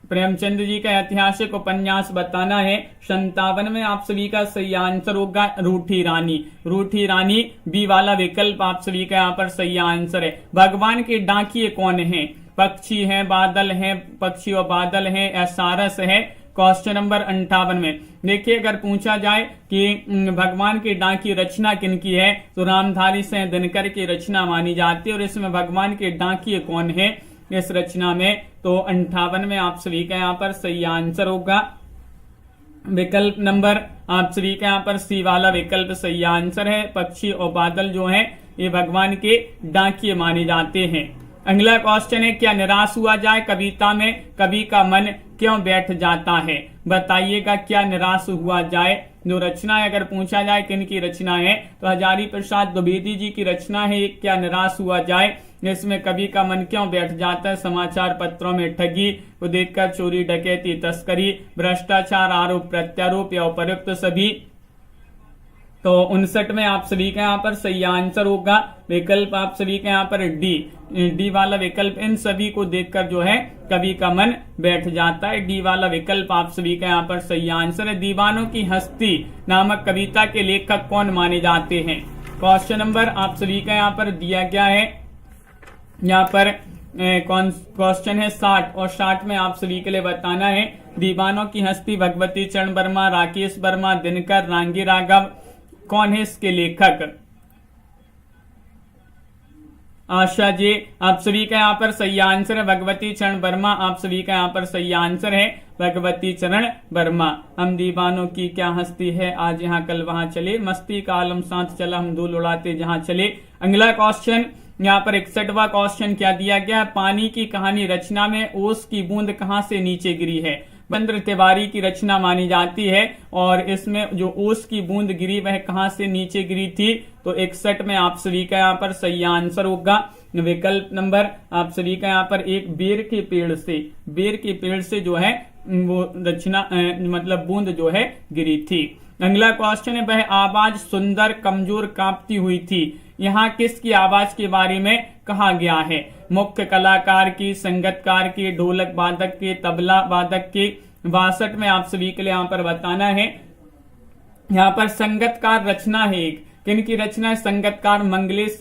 प्रेमचंद जी का ऐतिहासिक उपन्यास बताना है। 57 में आप सभी का सही आंसर होगा रूठी रानी। रूठी रानी बी वाला विकल्प आप सभी का यहाँ पर सही आंसर है। भगवान के डाकिये कौन है? पक्षी है, बादल है, पक्षी और बादल है, एसारस है। क्वेश्चन नंबर 58 में देखिए, अगर पूछा जाए कि भगवान की डाकी रचना किनकी है तो रामधारी सिंह दिनकर की रचना मानी जाती है। और इसमें भगवान के डाकिये कौन है इस रचना में? तो 58 में आप सभी का यहाँ पर सही आंसर होगा विकल्प नंबर आप सभी का यहाँ पर सी वाला विकल्प सही आंसर है। पक्षी और बादल जो है ये भगवान के डाकिये माने जाते हैं। अगला क्वेश्चन है, क्या निराश हुआ जाए कविता में कवि का मन क्यों बैठ जाता है? बताइएगा क्या निराश हुआ जाए। जो रचना है अगर पूछा जाए किन की रचना है तो हजारी प्रसाद द्विवेदी जी की रचना है क्या निराश हुआ जाए। इसमें कवि का मन क्यों बैठ जाता है? समाचार पत्रों में ठगी को देखकर, चोरी डकैती तस्करी, भ्रष्टाचार आरोप प्रत्यारोप या उपयुक्त सभी। तो 59 में आप सभी का यहाँ पर सही आंसर होगा विकल्प आप सभी का यहाँ पर डी वाला विकल्प। इन सभी को देखकर जो है कवि का मन बैठ जाता है। डी वाला विकल्प आप सभी का यहाँ पर सही आंसर है। दीवानों की हस्ती नामक कविता के लेखक कौन माने जाते हैं? क्वेश्चन नंबर आप सभी का यहाँ पर दिया गया है। यहाँ पर क्वेश्चन है 60 और 60 में आप सभी के लिए बताना है दीवानों की हस्ती भगवती चरण वर्मा, राकेश वर्मा, दिनकर, रांगी राघव कौन है इसके लेखक? आशा जी आप सभी का यहाँ पर सही आंसर है भगवती चरण वर्मा। आप सभी का यहाँ पर सही आंसर है भगवती चरण वर्मा। हम दीवानों की क्या हस्ती है, आज यहाँ कल वहां चले, मस्ती का आलम साथ चला, हम धूल उड़ाते जहां चले। अगला क्वेश्चन यहाँ पर 61वां क्वेश्चन क्या दिया गया? पानी की कहानी रचना में ओस की बूंद कहां से नीचे गिरी है? चंद्र तिवारी की रचना मानी जाती है और इसमें जो ओस की बूंद गिरी वह कहां से नीचे गिरी थी? तो 61 में आप सभी का यहाँ पर सही आंसर होगा विकल्प नंबर आप सभी का यहाँ पर एक बेर के पेड़ से जो है वो रचना मतलब बूंद जो है गिरी थी। अगला क्वेश्चन है, वह आवाज सुंदर कमजोर कांपती हुई थी, यहाँ किसकी आवाज के बारे में कहा गया है? मुख्य कलाकार की, संगतकार की, ढोलक वादक के, तबला वादक के। 62 में आप सभी के लिए यहाँ पर बताना है यहाँ पर संगतकार रचना है एक। किनकी रचना है? संगतकार मंगलेश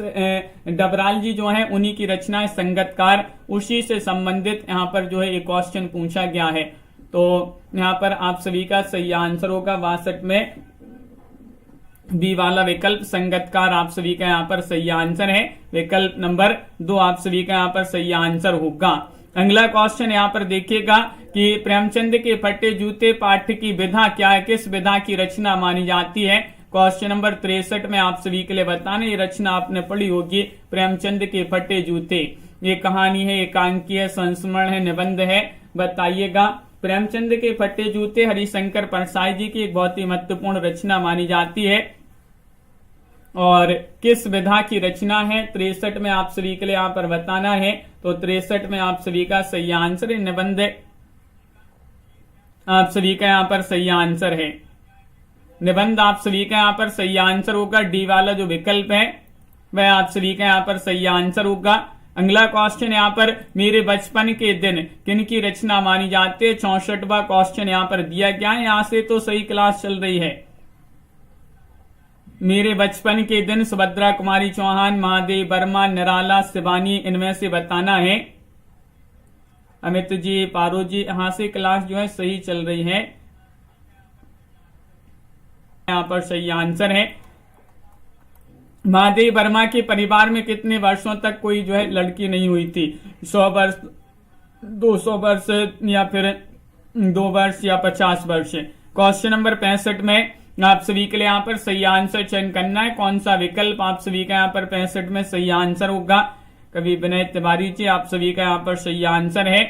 डबराल जी जो है उन्हीं की रचना है संगतकार। उसी से संबंधित यहाँ पर जो है एक क्वेश्चन पूछा गया है। तो यहाँ पर आप सभी का सही आंसर होगा 62 में बी वाला विकल्प संगतकार आप सभी का यहाँ पर सही आंसर है। विकल्प नंबर 2 आप सभी का यहाँ पर सही आंसर होगा। अगला क्वेश्चन यहाँ पर देखिएगा कि प्रेमचंद के फटे जूते पाठ्य की विधा क्या है? किस विधा की रचना मानी जाती है? क्वेश्चन नंबर 63 में आप सभी के लिए बताना, ये रचना आपने पढ़ी होगी प्रेमचंद के फटे जूते। ये कहानी है, एकांकी है, संस्मरण है, निबंध है, बताइएगा। प्रेमचंद के फटे जूते हरिशंकर परसाई जी की एक बहुत ही महत्वपूर्ण रचना मानी जाती है और किस विधा की रचना है? 63 में आप सभी के लिए यहाँ पर बताना है। तो 63 में आप सभी का सही आंसर है निबंध, आप सभी का यहाँ पर सही आंसर है निबंध। आप सभी का यहाँ पर सही आंसर होगा डी वाला जो विकल्प है वह आप सभी का यहाँ पर सही आंसर होगा। अगला क्वेश्चन यहाँ पर मेरे बचपन के दिन किनकी रचना मानी जाती है? 64वां क्वेश्चन यहाँ पर दिया गया है। यहाँ से तो सही क्लास चल रही है। मेरे बचपन के दिन सुभद्रा कुमारी चौहान, महादेव वर्मा, निराला, शिवानी, इनमें से बताना है। अमित जी, पारो जी, यहाँ से क्लास जो है सही चल रही है। यहाँ पर सही आंसर है महादेव वर्मा के परिवार में कितने वर्षों तक कोई जो है लड़की नहीं हुई थी? 100 वर्ष, 200 वर्ष या फिर 2 वर्ष या 50 वर्ष। क्वेश्चन नंबर 65 में आप सभी के लिए यहाँ पर सही आंसर चयन करना है। कौन सा विकल्प आप सभी का यहाँ पर 65 में सही आंसर होगा? कवि विनय तिवारी जी आप सभी का यहाँ पर सही आंसर है।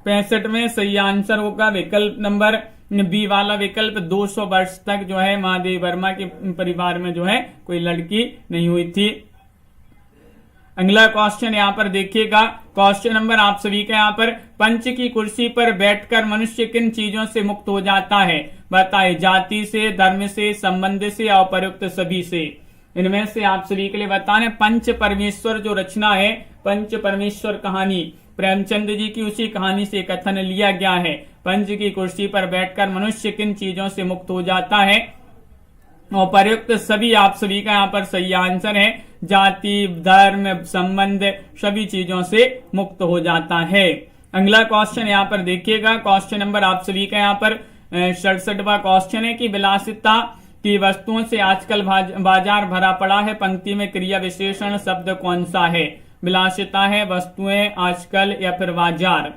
65 में सही आंसर होगा विकल्प नंबर बी वाला विकल्प। 200 वर्ष तक जो है महादेव वर्मा के परिवार में जो है कोई लड़की नहीं हुई थी। अगला क्वेश्चन यहाँ पर देखिएगा। क्वेश्चन नंबर आप सभी का यहाँ पर पंच की कुर्सी पर बैठकर मनुष्य किन चीजों से मुक्त हो जाता है? बताइए, जाति से, धर्म से, संबंध से या उपयुक्त सभी से। इनमें से आप सभी के लिए बताने पंच परमेश्वर जो रचना है, पंच परमेश्वर कहानी प्रेमचंद जी की, उसी कहानी से कथन लिया गया है। पंच की कुर्सी पर बैठकर मनुष्य किन चीजों से मुक्त हो जाता है? और प्रयुक्त सभी आप सभी का यहाँ पर सही आंसर है। जाति, धर्म, संबंध सभी चीजों से मुक्त हो जाता है। अगला क्वेश्चन यहाँ पर देखिएगा। क्वेश्चन नंबर आप सभी का यहाँ पर 67वां क्वेश्चन है कि विलासिता की वस्तुओं से आजकल बाजार भरा पड़ा है। पंक्ति में क्रिया विशेषण शब्द कौन सा है? विलासिता है, वस्तुएं, आजकल या फिर बाजार।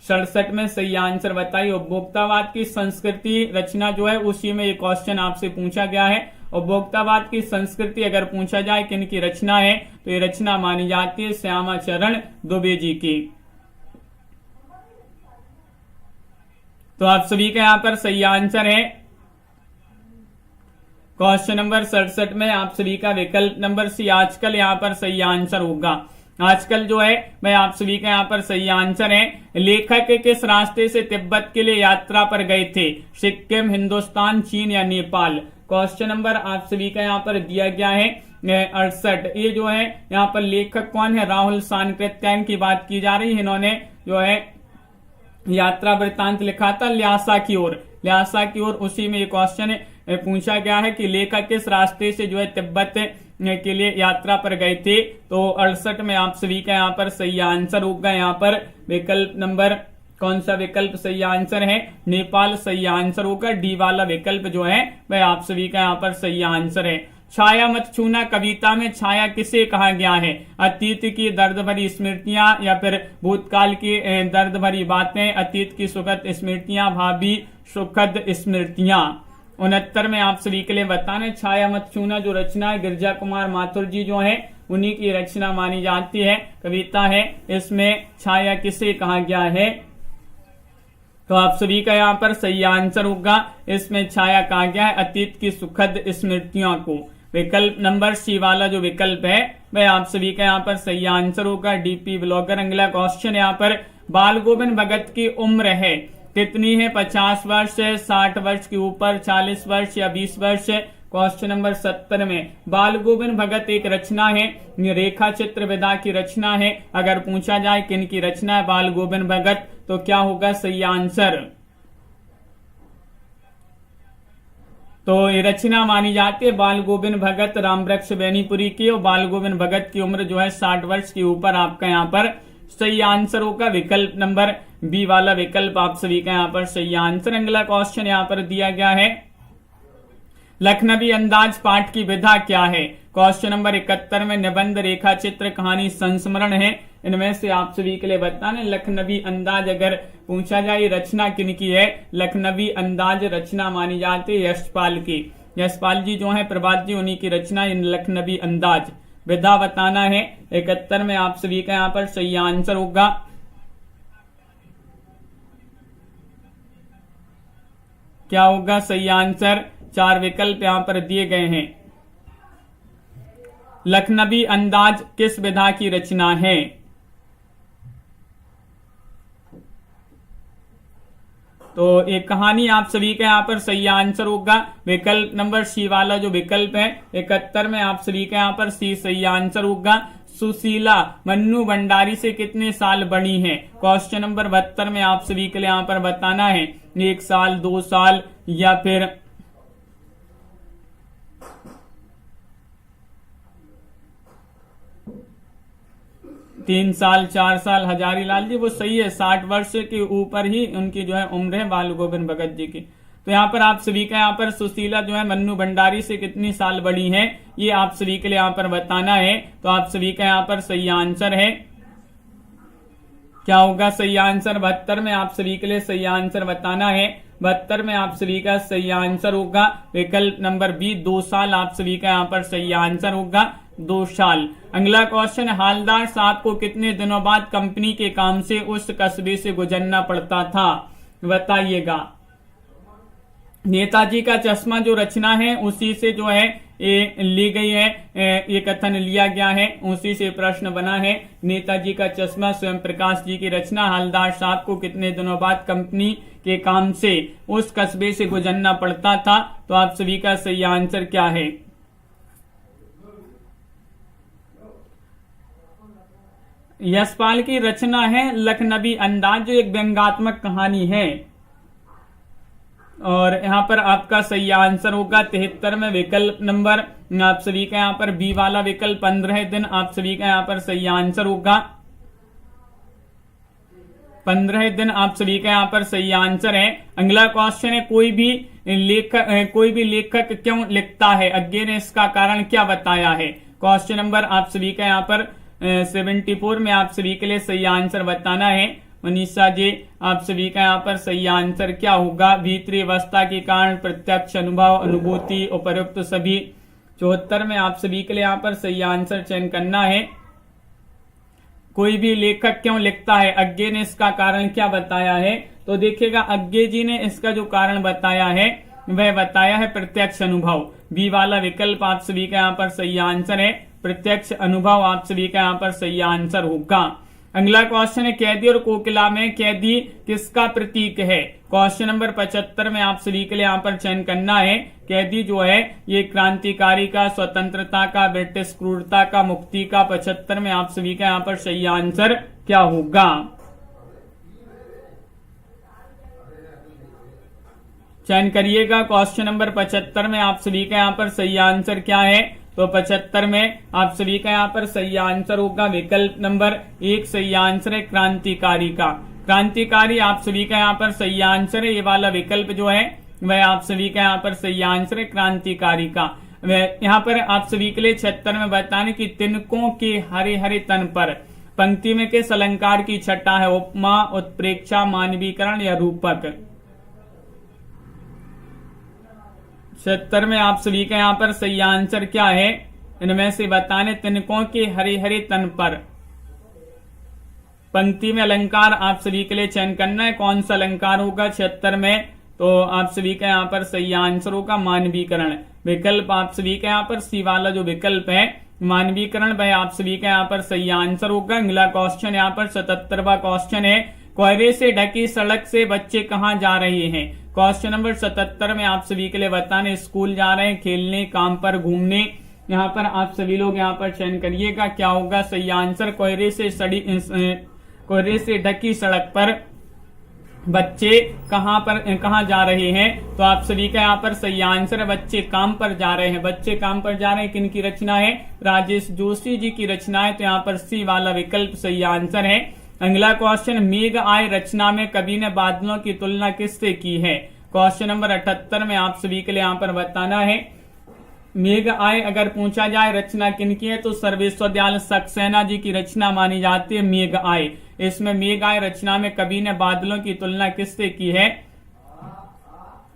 67 में सही आंसर बताइए। उपभोक्तावाद की संस्कृति रचना जो है उसी में ये क्वेश्चन आपसे पूछा गया है। उपभोक्तावाद की संस्कृति अगर पूछा जाए किन की रचना है तो ये रचना मानी जाती है श्यामा चरण दुबे जी की। तो आप सभी का यहाँ पर सही आंसर है क्वेश्चन नंबर 67 में आप सभी का विकल्प नंबर सी आजकल यहाँ पर सही आंसर होगा। आजकल जो है मैं आप सभी का यहाँ पर सही आंसर है। लेखक किस रास्ते से तिब्बत के लिए यात्रा पर गए थे? सिक्किम, हिंदुस्तान, चीन या नेपाल? क्वेश्चन नंबर आप सभी का यहाँ पर दिया गया है 68। ये जो है यहाँ पर लेखक कौन है? राहुल सानकृत्यायन की बात की जा रही है। इन्होंने जो है यात्रा वृत्तांत लिखा था ल्हासा की ओर। ल्हासा की ओर उसी में ये क्वेश्चन पूछा गया है कि लेखक किस रास्ते से जो है तिब्बत के लिए यात्रा पर गए थे। तो 68 में आप सभी का यहाँ पर सही आंसर होगा। यहाँ पर विकल्प नंबर कौन सा विकल्प सही आंसर है? नेपाल सही आंसर होगा। डी वाला विकल्प जो है वह आप सभी का यहाँ पर सही आंसर है। छाया मत छूना कविता में छाया किसे कहा गया है? अतीत की दर्द भरी स्मृतियां या फिर भूतकाल की दर्द भरी बातें, अतीत की सुखद स्मृतियां, भावी सुखद स्मृतियां? 69 में आप सभी के लिए बताना छाया मत छूना जो रचना है गिरजा कुमार माथुर जी जो है उन्हीं की रचना मानी जाती है, कविता है। इसमें छाया किसे कहा गया है? तो आप सभी का यहाँ पर सही आंसर होगा। इसमें छाया कहा गया है अतीत की सुखद स्मृतियों को। विकल्प नंबर सी वाला जो विकल्प है वह आप सभी का यहाँ पर सही आंसर होगा। DP blogger. अगला क्वेश्चन यहाँ पर बाल गोविंद भगत की उम्र है कितनी है? 50 वर्ष, 60 वर्ष के ऊपर, 40 वर्ष या 20 वर्ष? क्वेश्चन नंबर 70 में बाल गोविंद भगत एक रचना है, रेखा चित्र विधा की रचना है। अगर पूछा जाए किन की रचना है बाल गोविंद भगत तो क्या होगा सही आंसर? तो ये रचना मानी जाती है बाल गोविंद भगत रामवृक्ष बेनीपुरी की। और बाल गोविंद भगत की उम्र जो है 60 वर्ष के ऊपर आपका यहाँ पर सही आंसर होगा। विकल्प नंबर बी वाला विकल्प आप सभी का यहाँ पर सही आंसर। अगला क्वेश्चन यहाँ पर दिया गया है लखनवी अंदाज पाठ की विधा क्या है? क्वेश्चन नंबर 71 में निबंध, रेखा चित्र, कहानी, संस्मरण है। इनमें से आप सभी के लिए बताना लखनवी अंदाज अगर पूछा जाए रचना किन की है? लखनवी अंदाज रचना मानी जाती है यशपाल की। यशपाल जी जो है प्रभात जी उन्हीं की रचना इन लखनवी अंदाज। विधा बताना है 71 में आप सभी का यहाँ पर सही आंसर होगा। क्या होगा सही आंसर? 4 विकल्प यहाँ पर दिए गए हैं। लखनवी अंदाज किस विधा की रचना है? तो एक कहानी आप सभी का यहाँ पर सही आंसर होगा। विकल्प नंबर सी वाला जो विकल्प है 71 में आप सभी का यहाँ पर सी सही आंसर होगा। सुशीला मन्नू भंडारी से कितने साल बड़ी है? क्वेश्चन नंबर 72 में आप सभी के लिए यहाँ पर बताना है 1 साल, 2 साल या फिर 3 साल, 4 साल। हजारी लाल जी वो सही है, 60 वर्ष के ऊपर ही उनकी जो है उम्र है बाल गोविंद भगत जी की। तो यहाँ पर आप सभी का यहाँ पर सुशीला जो है मन्नू भंडारी से कितनी साल बड़ी है ये आप सभी के लिए यहाँ पर बताना है। तो आप सभी का यहाँ पर सही आंसर है। क्या होगा सही आंसर? 72 में आप सभी के लिए सही आंसर बताना है। 72 में आप सभी का सही आंसर होगा विकल्प नंबर बी 2 साल आप सभी का यहाँ पर सही आंसर होगा। 2 साल। अगला क्वेश्चन हालदार साहब को कितने दिनों बाद कंपनी के काम से उस कस्बे से गुजरना पड़ता था? बताइएगा। नेताजी का चश्मा जो रचना है उसी से जो है ये ली गई है, ये कथन लिया गया है, उसी से प्रश्न बना है। नेताजी का चश्मा स्वयं प्रकाश जी की रचना। हालदार साहब को कितने दिनों बाद कंपनी के काम से उस कस्बे से गुजरना पड़ता था? तो आप सभी का सही आंसर क्या है? यशपाल की रचना है लखनवी अंदाज जो एक व्यंग्यात्मक कहानी है। और यहाँ पर आपका सही आंसर होगा 73 में विकल्प नंबर आप सभी का यहाँ पर बी वाला विकल्प 15 दिन आप सभी का यहाँ पर सही आंसर होगा। 15 दिन आप सभी का यहाँ पर सही आंसर है। अगला क्वेश्चन है कोई भी लेखक क्यों लिखता है? अज्ञे ने इसका कारण क्या बताया है? क्वेश्चन नंबर आप सभी का यहाँ पर 74 में आप सभी के लिए सही आंसर बताना है। मनीषा जी, आप सभी का यहाँ पर सही आंसर क्या होगा? भीतरी अवस्था के कारण प्रत्यक्ष अनुभव, अनुभूति, उपयुक्त सभी। 74 में आप सभी के लिए यहाँ पर सही आंसर चयन करना है। कोई भी लेखक क्यों लिखता है? अज्ञे ने इसका कारण क्या बताया है? तो देखिएगा, अज्ञे जी ने इसका जो कारण बताया है वह बताया है प्रत्यक्ष अनुभव। बी वाला विकल्प आप सभी का यहाँ पर सही आंसर है। प्रत्यक्ष अनुभव आप सभी का यहाँ पर सही आंसर होगा। अगला क्वेश्चन है, कैदी और कोकिला में कैदी किसका प्रतीक है? क्वेश्चन नंबर 75 में आप सभी के लिए यहाँ पर चयन करना है। कैदी जो है ये क्रांतिकारी का, स्वतंत्रता का, ब्रिटिश क्रूरता का, मुक्ति का। 75 में आप सभी का यहाँ पर सही आंसर क्या होगा? चयन करिएगा। क्वेश्चन नंबर 75 में आप सभी का यहाँ पर सही आंसर क्या है? तो 75 में आप सभी का यहाँ पर सही आंसर होगा विकल्प नंबर 1 सही आंसर है क्रांतिकारी का। क्रांतिकारी आप सभी का यहाँ पर सही आंसर है। ये वाला विकल्प जो है वह आप सभी का यहाँ पर सही आंसर है क्रांतिकारी का। यहाँ पर आप सभी के लिए 76 में बताने की तिनकों के हरे हरे तन पर पंक्ति में किस अलंकार की छटा है? उपमा, उत्प्रेक्षा, मानवीकरण या रूपक। 76 में आप सभी का यहाँ पर सही आंसर क्या है? इनमें से बताने तिनकों के हरे हरे तन पर पंक्ति में अलंकार आप सभी के लिए चयन करना है। कौन सा अलंकार होगा 76 में? तो आप सभी का यहाँ पर सही आंसर होगा मानवीकरण। विकल्प आप सभी का यहाँ पर सी वाला जो विकल्प है मानवीकरण, वह आप सभी का यहाँ पर सही आंसर होगा। अगला क्वेश्चन यहाँ पर 77वां क्वेश्चन है, कोहरे से ढकी सड़क से बच्चे कहाँ जा रहे हैं? क्वेश्चन नंबर 77 में आप सभी के लिए बताने स्कूल जा रहे हैं, खेलने, काम पर, घूमने। यहाँ पर आप सभी लोग यहाँ पर चयन करिएगा क्या होगा सही आंसर। कोहरे से ढकी सड़क पर बच्चे कहाँ जा रहे हैं? तो आप सभी का यहाँ पर सही आंसर है बच्चे काम पर जा रहे हैं। बच्चे काम पर जा रहे हैं, किन की रचना है? राजेश जोशी जी की रचना है। तो यहाँ पर सी वाला विकल्प सही आंसर है। अगला क्वेश्चन, मेघ आए रचना में कवि ने बादलों की तुलना किससे की है? क्वेश्चन नंबर 78 में आप सभी के लिए यहाँ पर बताना है। मेघ आए अगर पूछा जाए रचना किन की है तो सर्वेश्वर दयाल सक्सेना जी की रचना मानी जाती है मेघ आए। इसमें मेघ आए रचना में कवि ने बादलों की तुलना किससे की है?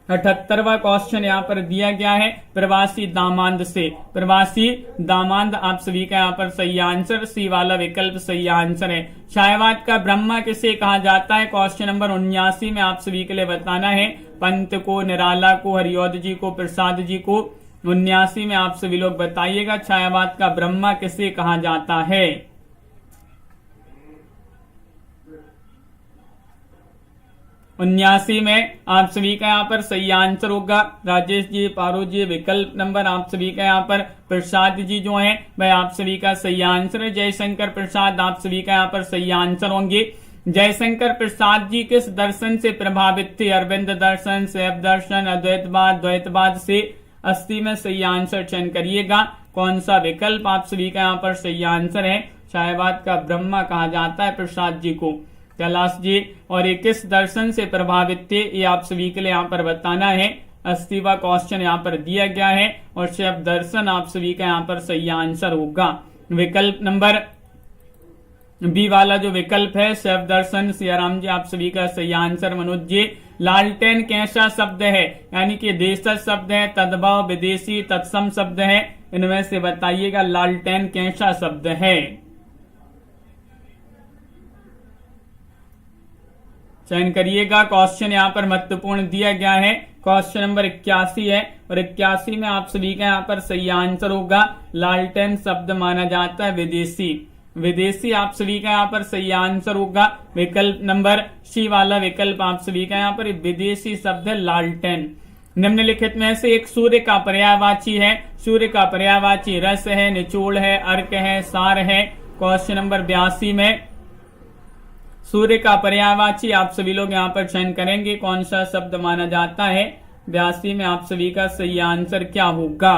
78वां क्वेश्चन यहाँ पर दिया गया है प्रवासी दामाद से। प्रवासी दामाद आप सभी का यहाँ पर सही आंसर, सी वाला विकल्प सही आंसर है। छायावाद का ब्रह्मा किसे कहा जाता है? क्वेश्चन नंबर 79 में आप सभी के लिए बताना है। पंत को, निराला को, हरिऔध जी को, प्रसाद जी को। 79 में आप सभी लोग बताइएगा छायावाद का ब्रह्मा किसे कहा जाता है? उन्यासी में आप सभी का यहाँ पर सही आंसर होगा राजेश जी, पारो जी। विकल्प नंबर आप सभी का यहाँ पर प्रसाद जी जो हैं वह आप सभी का सही आंसर है। जयशंकर प्रसाद आप सभी का यहाँ पर सही आंसर होंगे। जयशंकर प्रसाद जी किस दर्शन से प्रभावित थे? अरविंद दर्शन, शैव दर्शन, अद्वैतवाद, द्वैतवाद से। 80 में सही आंसर चयन करिएगा। कौन सा विकल्प आप सभी का यहाँ पर सही आंसर है? छायावाद का ब्रह्मा कहा जाता है प्रसाद जी को। कैलाश जी, और ये किस दर्शन से प्रभावित थे ये आप सभी के लिए यहाँ पर बताना है। 80वां क्वेश्चन यहाँ पर दिया गया है और शैव दर्शन आप सभी का यहाँ पर सही आंसर होगा। विकल्प नंबर बी वाला जो विकल्प है शैव दर्शन, सियाराम जी आप सभी का सही आंसर। मनोज जी, लालटेन कैसा शब्द है? यानी कि देशज शब्द है, तद्भव, विदेशी, तत्सम शब्द है। इनमें से बताइएगा लालटेन कैसा शब्द है? चयन करिएगा। क्वेश्चन यहाँ पर महत्वपूर्ण दिया गया है। क्वेश्चन नंबर 81 है और 81 में आप सभी का यहाँ पर सही आंसर होगा लालटेन शब्द माना जाता है विदेशी। विदेशी आप सभी का यहाँ पर सही आंसर होगा। विकल्प नंबर सी वाला विकल्प आप सभी का यहाँ पर विदेशी शब्द है लालटेन। निम्नलिखित में से एक सूर्य का पर्यायवाची है। सूर्य का पर्यायवाची रस है, निचोड़ है, अर्क है, सार है। क्वेश्चन नंबर 82 में सूर्य का पर्यायवाची आप सभी लोग यहाँ पर चयन करेंगे कौन सा शब्द माना जाता है। 82 में आप सभी का सही आंसर क्या होगा?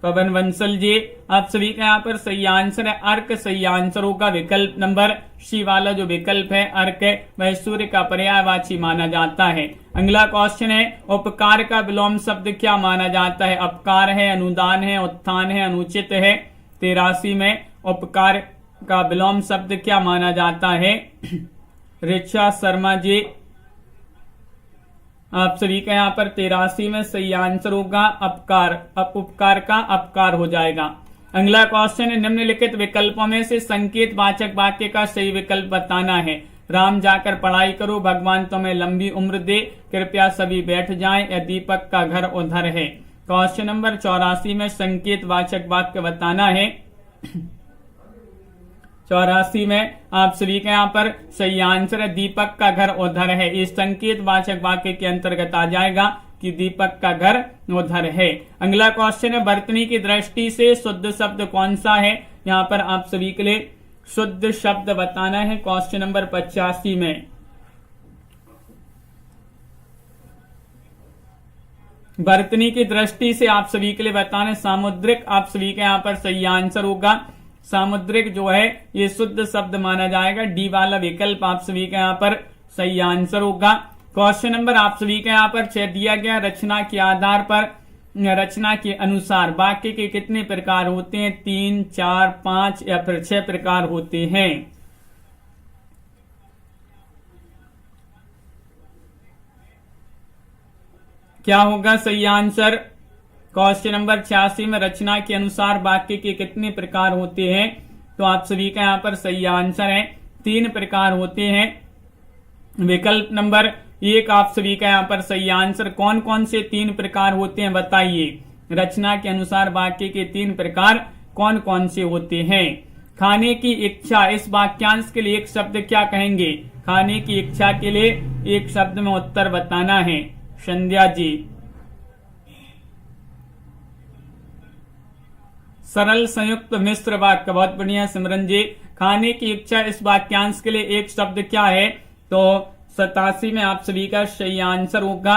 पवन वंसल जी, आप सभी का यहाँ पर सही आंसर है अर्क सही आंसर होगा। विकल्प नंबर सी वाला जो विकल्प है अर्क है वह सूर्य का पर्यायवाची माना जाता है। अगला क्वेश्चन है, उपकार का विलोम शब्द क्या माना जाता है? अपकार है, अनुदान है, उत्थान है, अनुचित है। 83 में उपकार का विलोम शब्द क्या माना जाता है? ऋचा शर्मा जी, आप सभी का यहाँ पर 83 में सही आंसर होगा अपकार। उपकार का अपकार हो जाएगा। अगला क्वेश्चन है, निम्नलिखित विकल्पों में से संकेत वाचक वाक्य का सही विकल्प बताना है। राम जाकर पढ़ाई करो, भगवान तुम्हें लंबी उम्र दे, कृपया सभी बैठ जाएं, या दीपक का घर उधर है। क्वेश्चन नंबर 84 में संकेत वाचक वाक्य बताना है। 84 में आप सभी का यहाँ पर सही आंसर है दीपक का घर उधर है। इस संकेत वाचक वाक्य के अंतर्गत आ जाएगा कि दीपक का घर उधर है। अगला क्वेश्चन है, वर्तनी की दृष्टि से शुद्ध शब्द कौन सा है? यहाँ पर आप सभी के लिए शुद्ध शब्द बताना है। क्वेश्चन नंबर 85 में वर्तनी की दृष्टि से आप सभी के लिए बताना, सामुद्रिक आप सभी का यहाँ पर सही आंसर होगा। सामुद्रिक जो है ये शुद्ध शब्द माना जाएगा। डी वाला विकल्प आप सभी का यहाँ पर सही आंसर होगा। क्वेश्चन नंबर आप सभी का यहाँ पर 6 दिया गया, रचना के आधार पर, रचना के अनुसार वाक्य के कितने प्रकार होते हैं? 3, 4, 5 या फिर 6 प्रकार होते हैं। क्या होगा सही आंसर? क्वेश्चन नंबर 86 में रचना के अनुसार वाक्य के कितने प्रकार होते हैं? तो आप सभी का यहाँ पर सही आंसर है 3 प्रकार होते हैं। विकल्प नंबर 1 आप सभी का यहाँ पर सही आंसर। कौन कौन से 3 प्रकार होते हैं बताइए? रचना के अनुसार वाक्य के 3 प्रकार कौन कौन से होते हैं? खाने की इच्छा, इस वाक्यांश के लिए एक शब्द क्या कहेंगे? खाने की इच्छा के लिए एक शब्द में उत्तर बताना है। संध्या जी, सरल संयुक्त मिश्र वाक्य, बहुत बढ़िया। सिमरन जी, खाने की इच्छा इस वाक्यांश के लिए एक शब्द क्या है? तो 87 में आप सभी का सही आंसर होगा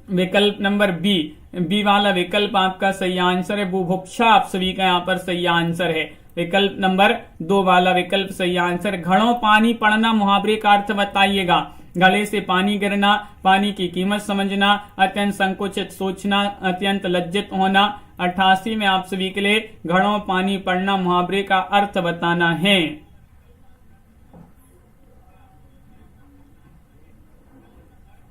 विकल्प नंबर बी। बी वाला विकल्प आपका सही आंसर है। बुभुक्षा आप सभी का यहाँ पर सही आंसर है। विकल्प नंबर 2 वाला विकल्प सही आंसर। घड़ों पानी पड़ना मुहावरे का अर्थ बताइएगा। गले से पानी गिरना, पानी की कीमत समझना, अत्यंत संकुचित सोचना, अत्यंत लज्जित होना। 88 में आप सभी के लिए घड़ों पानी पड़ना मुहावरे का अर्थ बताना है।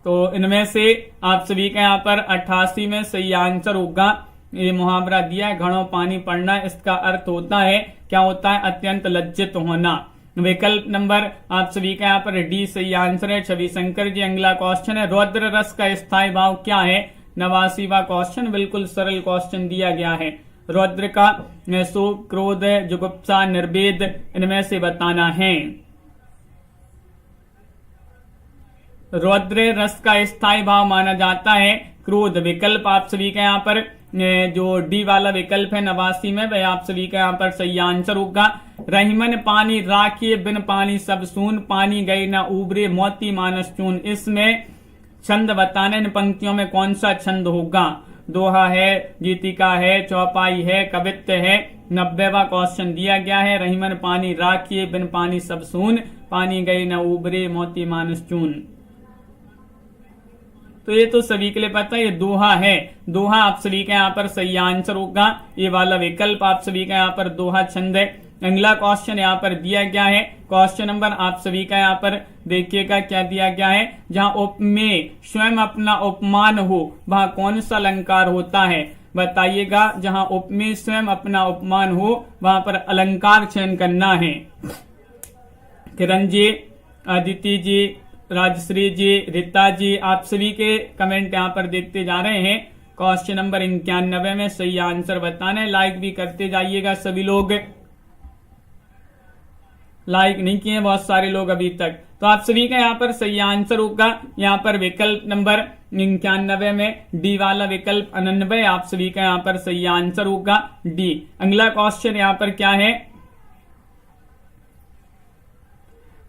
तो इनमें से आप सभी का यहाँ पर 88 में सही आंसर होगा। ये मुहावरा दिया है, घड़ों पानी पड़ना, इसका अर्थ होता है, क्या होता है? अत्यंत लज्जित होना। विकल्प नंबर आप सभी का यहाँ पर डी सही आंसर है। छवि शंकर जी, अगला क्वेश्चन है, रौद्र रस का स्थायी भाव क्या है? 89वां क्वेश्चन, बिल्कुल सरल क्वेश्चन दिया गया है। रौद्र का शोक, क्रोध, जुगुप्सा, निर्वेद, इनमें से बताना है। रौद्र रस का स्थायी भाव माना जाता है क्रोध। विकल्प आप सभी का यहाँ पर जो डी वाला विकल्प है 89 में, वह आप सभी का यहाँ पर सही आंसर होगा। रहीमन पानी राखिए, बिन पानी सब सून, पानी गई न उबरे, मोती मानस चून। इसमें छंद बताने, इन पंक्तियों में कौन सा छंद होगा? दोहा है, गीतिका है, चौपाई है, कवित्व है। 90वां क्वेश्चन दिया गया है, रहीमन पानी राखिए, बिन पानी सब सून, पानी गई न उबरे, मोती मानस चून। तो ये तो सभी के लिए पता है, ये दोहा है। दोहा आप सभी का यहाँ पर सही आंसर होगा। ये वाला विकल्प आप सभी का यहाँ पर दोहा छंद है। अगला क्वेश्चन यहाँ पर दिया गया है। क्वेश्चन नंबर आप सभी का यहाँ पर देखिएगा क्या दिया गया है। जहाँ उपमेय स्वयं अपना उपमान हो, वहाँ कौन सा अलंकार होता है? बताइएगा। जहाँ उपमेय स्वयं अपना उपमान हो, वहां पर अलंकार चयन करना है। किरण जी, अदिति जी, राजश्री जी, रीता जी, आप सभी के कमेंट यहाँ पर देखते जा रहे हैं। क्वेश्चन नंबर 91 में सही आंसर बताना है। लाइक भी करते जाइएगा सभी लोग। लाइक नहीं किए बहुत सारे लोग अभी तक। तो आप सभी का यहाँ पर सही आंसर होगा यहाँ पर विकल्प नंबर 91 में डी वाला विकल्प 99 आप सभी का यहाँ पर सही आंसर होगा डी। अगला क्वेश्चन यहाँ पर क्या है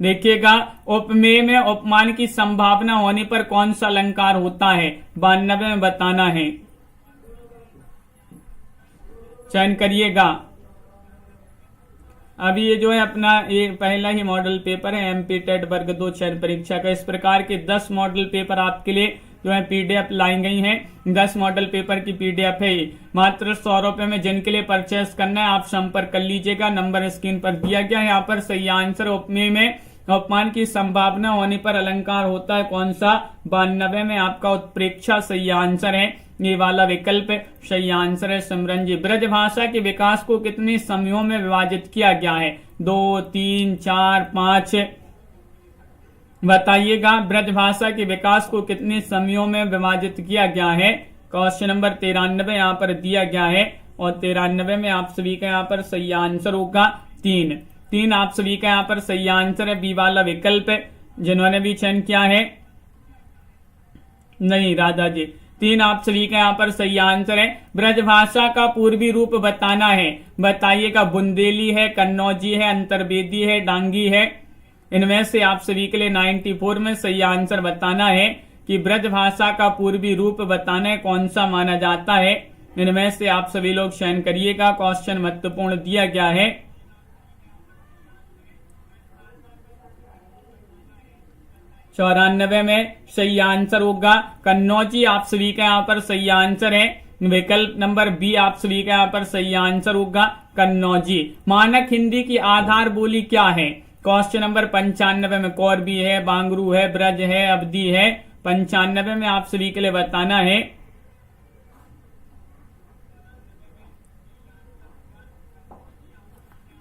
देखिएगा। उपमेय में उपमान की संभावना होने पर कौन सा अलंकार होता है? 92 में बताना है, चयन करिएगा। अभी ये जो है अपना ये पहला ही मॉडल पेपर है एमपी टेट वर्ग 2 चयन परीक्षा का। इस प्रकार के 10 मॉडल पेपर आपके लिए जो है पीडीएफ लाई गई हैं। 10 मॉडल पेपर की पीडीएफ है ये, मात्र 100 रुपए में। जिनके लिए परचेस करना है आप संपर्क कर लीजिएगा, नंबर स्क्रीन पर दिया गया है। यहाँ पर सही आंसर उपमेय में अपमान की संभावना होने पर अलंकार होता है कौन सा? 92 में आपका उत्प्रेक्षा सही आंसर है, ये वाला विकल्प सही आंसर है सिमरन जी। ब्रजभाषा के विकास को कितने समयों में विभाजित किया गया है? 2, 3, 4, 5 बताइएगा। ब्रजभाषा के विकास को कितने समयों में विभाजित किया गया है? क्वेश्चन नंबर 93 यहाँ पर दिया गया है और 93 में आप सभी का यहाँ पर सही आंसर होगा 3 आप सभी का यहाँ पर सही आंसर है, बी वाला विकल्प। जिन्होंने भी चयन किया है नहीं राधा जी, 3 आप सभी का यहाँ पर सही आंसर है। ब्रजभाषा का पूर्वी रूप बताना है, बताइएगा। बुंदेली है, कन्नौजी है, अंतर्वेदी है, डांगी है। इनमें से आप सभी के लिए 94 में सही आंसर बताना है कि ब्रजभाषा का पूर्वी रूप बताना है कौन सा माना जाता है। इनमें से आप सभी लोग चयन करिएगा, क्वेश्चन महत्वपूर्ण दिया गया है। 94 में सही आंसर होगा कन्नौजी, आप सभी का यहाँ पर सही आंसर है। विकल्प नंबर बी आप सभी का यहाँ पर सही आंसर होगा कन्नौजी। मानक हिंदी की आधार बोली क्या है? क्वेश्चन नंबर 95 में कौरवी है, बांगरू है, ब्रज है, अवधी है। 95 में आप सभी के लिए बताना है।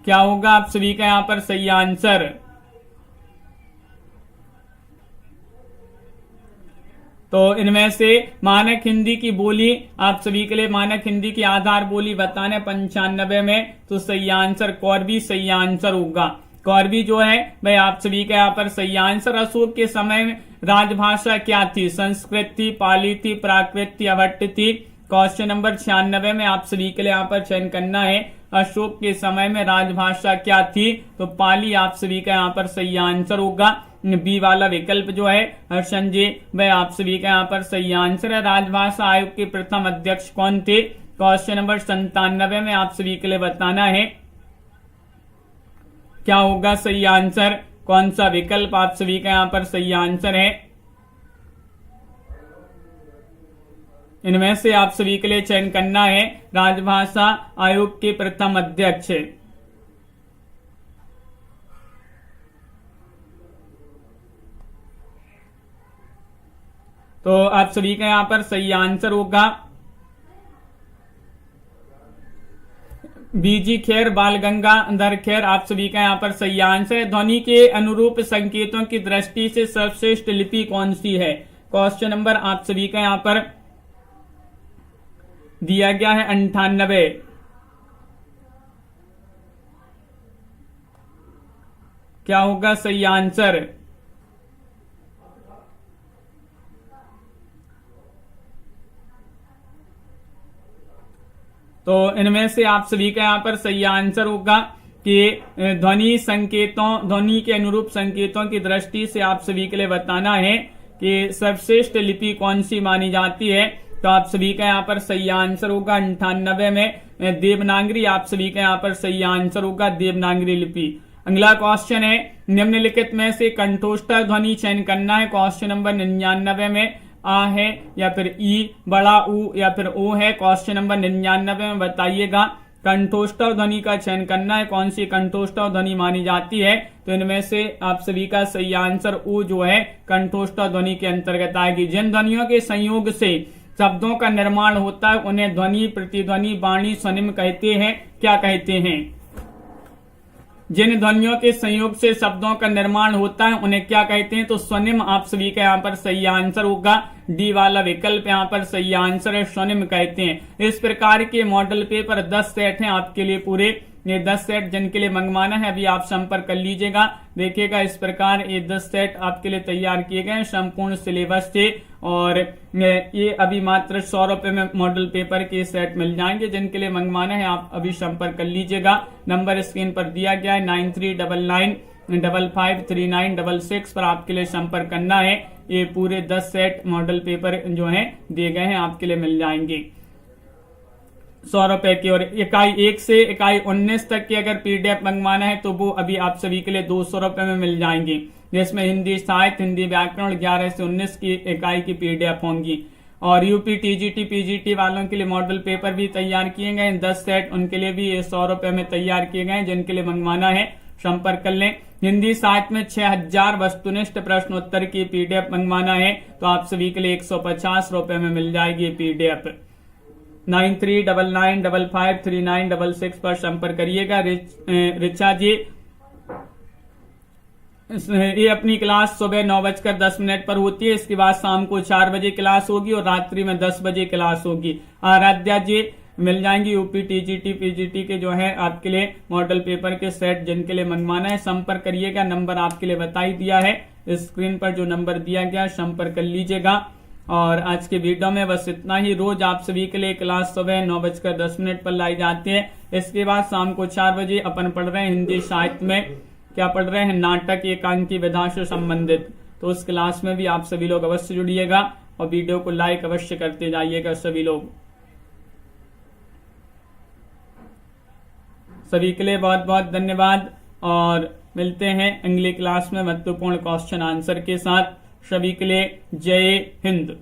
क्या होगा आप सभी का यहाँ पर सही आंसर? तो इनमें से मानक हिंदी की बोली आप सभी के लिए, मानक हिंदी की आधार बोली बताने 95 में, तो सही आंसर कौरवी सही आंसर होगा। कौरवी जो है भाई आप सभी का यहाँ पर सही आंसर। अशोक के समय में राजभाषा क्या थी? संस्कृत थी, पाली थी, प्राकृत थी, अभट्ट थी। क्वेश्चन नंबर 96 में आप सभी के लिए यहाँ पर चयन करना है। अशोक के समय में राजभाषा क्या थी? तो पाली आप सभी का यहाँ पर सही आंसर होगा। बी वाला विकल्प जो है हर्षण जी वह आप सभी का यहाँ पर सही आंसर है। राजभाषा आयोग के प्रथम अध्यक्ष कौन थे? क्वेश्चन नंबर 97 में आप सभी के लिए बताना है। क्या होगा सही आंसर? कौन सा विकल्प आप सभी का यहाँ पर सही आंसर है? इनमें से आप सभी के लिए चयन करना है। राजभाषा आयोग के प्रथम अध्यक्ष तो आप सभी का यहाँ पर सही आंसर होगा बीजी खैर, बाल गंगाधर खैर। आप सभी का यहाँ पर सही आंसर है। ध्वनि के अनुरूप संकेतों की दृष्टि से सर्वश्रेष्ठ लिपि कौन सी है? क्वेश्चन नंबर आप सभी का यहाँ पर दिया गया है 98। क्या होगा सही आंसर? तो इनमें से आप सभी का यहाँ पर सही आंसर होगा कि ध्वनि संकेतों, ध्वनि के अनुरूप संकेतों की दृष्टि से आप सभी के लिए बताना है कि सर्वश्रेष्ठ लिपि कौन सी मानी जाती है। तो आप सभी का यहाँ पर सही आंसर होगा 98 में देवनागरी। आप सभी का यहाँ पर सही आंसर होगा देवनागरी लिपि। अगला क्वेश्चन है, निम्नलिखित में से कंठोष्ठ ध्वनि चयन करना है। क्वेश्चन नंबर 99 में आ है या फिर ई, बड़ा ऊ या फिर ओ है। क्वेश्चन नंबर 99 में बताइएगा। कंठोष्ठ ध्वनि का चयन करना है, कौन सी कंठोष्ठ ध्वनि मानी जाती है। तो इनमें से आप सभी का सही आंसर ऊ जो है कंठोष्ठ ध्वनि के अंतर्गत आएगी। जिन ध्वनियों के संयोग से शब्दों का निर्माण होता है उन्हें ध्वनि, प्रतिध्वनि, वाणी, स्वनिम कहते हैं। क्या कहते हैं? जिन ध्वनियों के संयोग से शब्दों का निर्माण होता है उन्हें क्या कहते हैं? तो स्वनिम आप सभी का यहाँ पर सही आंसर होगा। डी वाला विकल्प यहाँ पर सही आंसर है, स्वनिम कहते हैं। इस प्रकार के मॉडल पेपर 10 सेट हैं आपके लिए पूरे। ये 10 सेट जिनके लिए मंगवाना है अभी आप संपर्क कर लीजिएगा। देखिएगा इस प्रकार ये 10 सेट आपके लिए तैयार किए गए, संपूर्ण सिलेबस थे और ये अभी मात्र 100 रुपए में मॉडल पेपर के सेट मिल जाएंगे। जिनके लिए मंगवाना है आप अभी संपर्क कर लीजिएगा। नंबर स्क्रीन पर दिया गया है 9399553966 पर आपके लिए संपर्क करना है। ये पूरे 10 सेट मॉडल पेपर जो हैं दिए गए हैं आपके लिए मिल जाएंगे 100 रुपए की। और इकाई 1 से इकाई 19 तक की अगर पीडीएफ मंगवाना है तो वो अभी आप सभी के लिए 200 रुपए में मिल जाएंगे। जिसमें हिंदी साहित्य, हिंदी व्याकरण 11 से 19 की इकाई की पीडीएफ होंगी। और यूपी टीजीटी पीजीटी वालों के लिए मॉडल पेपर भी तैयार किए गए 10 सेट, उनके लिए भी 100 रुपए में तैयार किए गए। जिनके लिए मंगवाना है संपर्क कर लें। हिंदी साहित्य में 6000 वस्तुनिष्ठ प्रश्न उत्तर की पीडीएफ मंगवाना है तो आप सभी के लिए 150 रुपए में मिल जाएगी पीडीएफ। 9399553966 पर संपर्क करिएगा। रिचा जी, ये अपनी क्लास सुबह 9:10 पर होती है। इसके बाद शाम को 4 बजे क्लास होगी और रात्रि में 10 बजे क्लास होगी। आराध्या जी मिल जाएंगी। यूपी टीजीटी पीजीटी के जो है आपके लिए मॉडल पेपर के सेट, जिनके लिए मंगवाना है संपर्क करिएगा। नंबर आपके लिए बता ही दिया है, स्क्रीन पर जो नंबर दिया गया संपर्क कर लीजिएगा। और आज के वीडियो में बस इतना ही। रोज आप सभी के लिए क्लास सुबह 9:10 पर लाई जाती है। इसके बाद शाम को 4 बजे अपन पढ़ रहे हैं हिंदी साहित्य में, क्या पढ़ रहे हैं, नाटक एकांकी विधा से संबंधित। तो उस क्लास में भी आप सभी लोग अवश्य जुड़िएगा और वीडियो को लाइक अवश्य करते जाइएगा सभी लोग। सभी के लिए बहुत बहुत धन्यवाद और मिलते हैं अगली क्लास में महत्वपूर्ण क्वेश्चन आंसर के साथ। सभी के लिए जय हिंद।